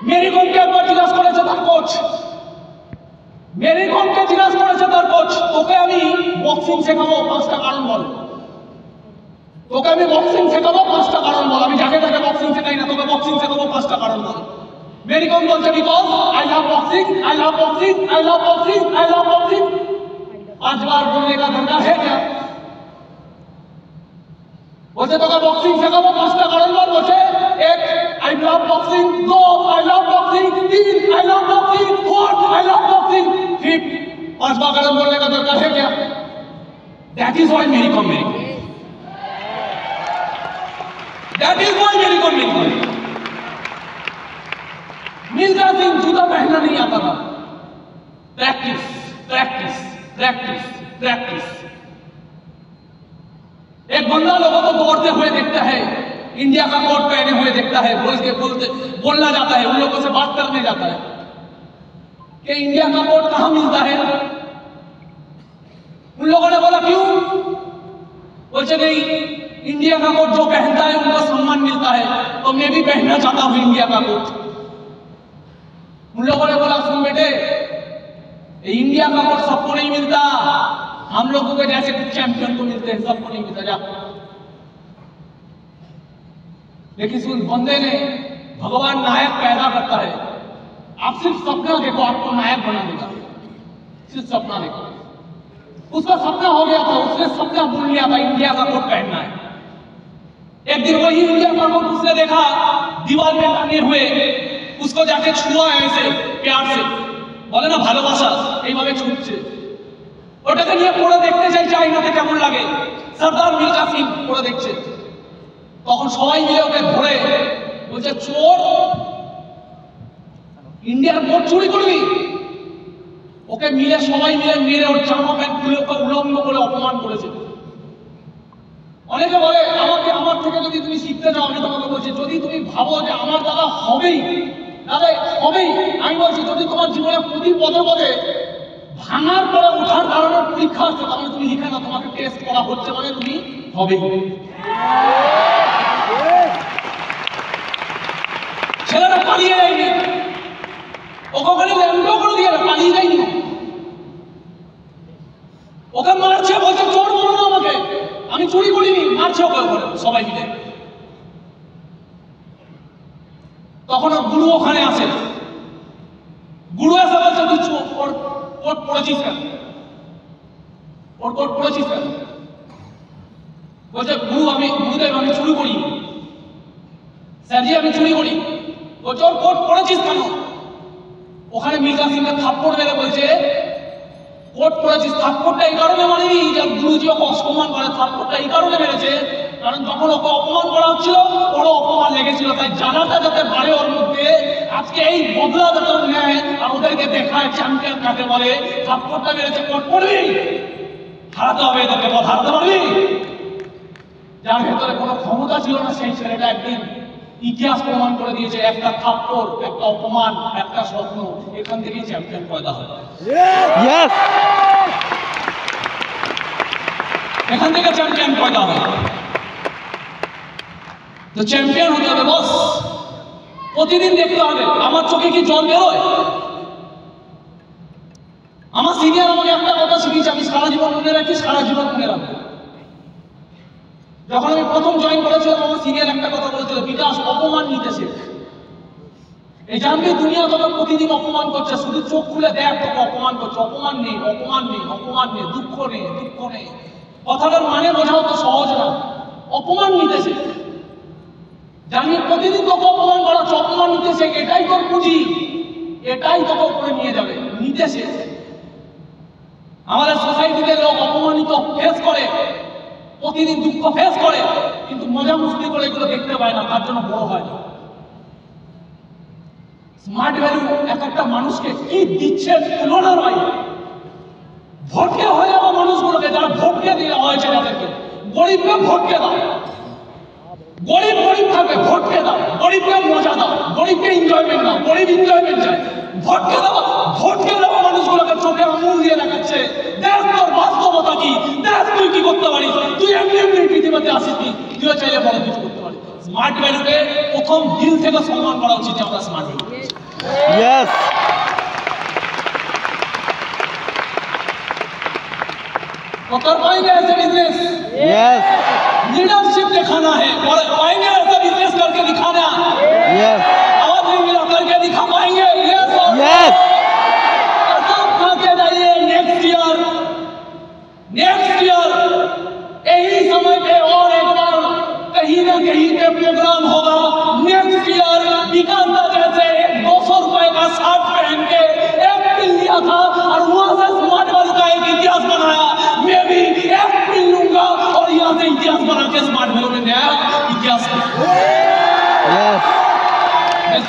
মেরি কোমকে একবার জিজ্ঞাসা করেছে তার কোচ, মেরি কোমকে জিজ্ঞাসা করেছে তার কোচ, তোকে আমি বক্সিং শেখাবো, 5টা কারণ বল। তোকে আমি বক্সিং শেখাবো, 5টা কারণ বল। আমি যাকে তাকে বক্সিং শেখাই না, তোকে বক্সিং শেখাবো, 5টা কারণ বল। मेरी कौन बोलते because I love boxing, I love boxing, I love boxing, I love boxing. 5 बार बोलने का धंधा है क्या? बोलते तो बॉक्सिंग सिखाबो, 5टा कारण बोल। बोलते 1 I love boxing, 2 I love boxing, 3 I love boxing, 4 I love boxing, 5 5 बार कारण बोलने का दरकार है क्या? दैट इज व्हाई मेरी कॉम, दैट इज व्हाई मेरी कॉम। मिर्जा सिंह जूता पहनना नहीं आता था। Practice practice practice practice. एक बंदा लोगों को दौड़ते हुए देखता है, इंडिया का कोट पहने हुए देखता है, बोलना जाता है, उन लोगों से बात करने जाता है कि इंडिया का कोट कहां मिलता है। उन लोगों ने बोला क्यों? बोलते नहीं, इंडिया का कोट जो पहनता है उनको सम्मान मिलता है, तो मैं भी पहनना चाहता हूं इंडिया का कोट। उन लोगों ने बोला सुन बेटे, इंडिया का कोट सबको नहीं मिलता, हम लोगों के जैसे कुछ चैंपियन को मिलते हैं, सबको नहीं मिलता। जा। लेकिन उस बंदे ने, भगवान नायक पैदा करता है, आप सिर्फ सपना देखो, आपको नायक बना देगा। सिर्फ सपना देखो। उसका सपना हो गया था, उसने सपना भूल लिया था इंडिया का कोट पहनना है। एक दिन वही इंडिया का कोट उसने देखा दीवार में टांगे हुए, उसको जाके छुआ ऐसे प्यार से, बोले ना ভালোবাসা এইভাবে ছুটছে, ওটাকে নিয়ে পড়ে দেখতে চাইছে আইনাতে কেমন লাগে। সরদার মির্জা সিং পড়ে দেখছে, তখন সবাই মিলে ওকে ধরে বলছে চোর, ইন্ডিয়ার কোট চুরি করবি। ওকে মিলে সবাই মিলে মেরে ওর জামা প্যান্ট খুলে ওকে উলঙ্গ করে অপমান করেছে। অনেকে বলে আমাকে, আমার থেকে যদি তুমি শিখতে চাও, আমি তোমাকে বলছি যদি তুমি ভাবো যে আমার দাদা হবেই, দাদা হবেই, আমি বলছি যদি তোমার জীবনে প্রতি পদে পদে ভাঙার পরে ওঠার দাঁড়ানোর পরীক্ষা আসছে, তাহলে তুমি লিখে না, তোমাকে টেস্ট করা হচ্ছে, মানে তুমি হবেই। ছেলেটা পালিয়ে যায়নি, ওকে ওখানে ল্যান্ডও করে দিয়ে পালিয়ে যায়নি, ওকে মারছে, বলছে চোর বলো না আমাকে, আমি চুরি করিনি, মারছে ওকে সবাই মিলে। তখন ওর গুরু ওখানে আসে, গুরু এসে বলছে তুই ওর কোট পড়েছিস কেন, ওর কোট পড়েছিস কেন? বলছে গুরুদেব আমি চুরি করি, স্যারজি আমি চুরি করি। বলছে ওর কোট পড়েছিস কেন? ওখানে মির্জা সিংকে থাপ্পড় মেরে বলছে কোট পড়েছিস, থাপ্পড়টা এই কারণে মানেনি যে গুরুজি ওকে অসম্মান করে, থাপ্পড়টা এই কারণে মেরেছে কারণ যখন ওকে অপমান করা হচ্ছিল ওরও অপমান লেগেছিল, তাই জানাটা যাতে বাড়ে ওর মধ্যে, আজকে এই বদলা যাতে নেয় আর ওদেরকে দেখায় চ্যাম্পিয়ন কাকে বলে। থাপ্পড়টা মেরেছে, কোট পড়বি, হারাতে হবে এদেরকে, পথ হারাতে পারবি। যার ভেতরে কোনো ক্ষমতা ছিল না সেই ছেলেটা একদিন ইতিহাস প্রমাণ করে দিয়েছে, একটা থাপ্পড়, একটা অপমান, একটা স্বপ্ন, এখান থেকেই চ্যাম্পিয়ন পয়দা হয়। এখান থেকে চ্যাম্পিয়ন পয়দা হয়। তো চ্যাম্পিয়ন হতে হবে বস, প্রতিদিন দেখতে হবে আমার চোখে কি জল বেরোয়। আমার সিনিয়র আমাকে একটা কথা শিখিয়েছে, আমি সারা জীবন মনে রাখি, সারা জীবন মনে রাখবো। যখন আমি প্রথম জয়েন করেছিলাম আমার সিনিয়র একটা কথা বলেছিল, বিকাশ অপমান নিতে শেখ। এই জানবি দুনিয়া তোকে প্রতিদিন অপমান করছে, শুধু চোখ খুলে দেখ তোকে অপমান করছে। অপমান নেই, অপমান নেই, অপমান নেই, দুঃখ নেই, দুঃখ নেই। কথাটার মানে বোঝাও তো সহজ না। অপমান নিতে শেখ, জানি প্রতিদিন তোকে অপমান করা, অপমান নিতে শেখ। এটাই তোর পুঁজি, এটাই তোকে উপরে নিয়ে যাবে। নিতে শেখ। আমাদের সোসাইটিতে লোক অপমানিত ফেস করে, প্রতিদিন দুঃখ ফেস করে, কিন্তু মজা মুস্তি করে এগুলো দেখতে পায় না, তার জন্য বড় হয় না। স্মার্ট ভ্যালু এক একটা মানুষকে কি দিচ্ছে তুলনার বাইরে। ভোটকে হয়ে যাওয়া মানুষগুলোকে, যারা ভোটকে দেওয়া হয়েছে যাদেরকে, গরিবকে ভোটকে দাও। গরিব গরিব থাকবে, ভোটকে দাও। গরিবকে মজা দাও, গরিবকে এনজয়মেন্ট দাও। গরিব এনজয়মেন্ট চায়, ভোটকে দাও। ভোটকে দেওয়া মানুষগুলোকে চোখে আঙুল দিয়ে দেখাচ্ছে, দেখ তোর বাস্তবতা কি, দেখ তুই কি করতে পারিস। তুই এমনি এমনি পৃথিবীতে আসিসনি, তুইও চাইলে বড় কিছু করতে পারিস। স্মার্ট ভ্যালুকে প্রথম দিল থেকে সম্মান করা উচিত আমরা স্মার্ট ভ্যালু। Yes. तो कर पाएंगे ऐसे बिजनेस? Yes. लीडरशिप दिखाना है और पाएंगे ऐसा बिजनेस करके दिखाना। Yes. आवाज नहीं मिला, करके दिखा पाएंगे? यस। Yes. कसम खा के जाइए, नेक्स्ट ईयर यही समय पे और एक बार कहीं ना कहीं पे प्रोग्राम होगा। नेक्स्ट ईयर विकास जैसे 200 रुपए का शर्ट पहन के एक पिल लिया था और वहां से स्मार्ट वैल्यू का एक इतिहास बनाया। मैं भी एक पिल लूंगा और यहाँ से इतिहास बना के स्मार्ट वैल्यू में नया इतिहास। Yes. Yes.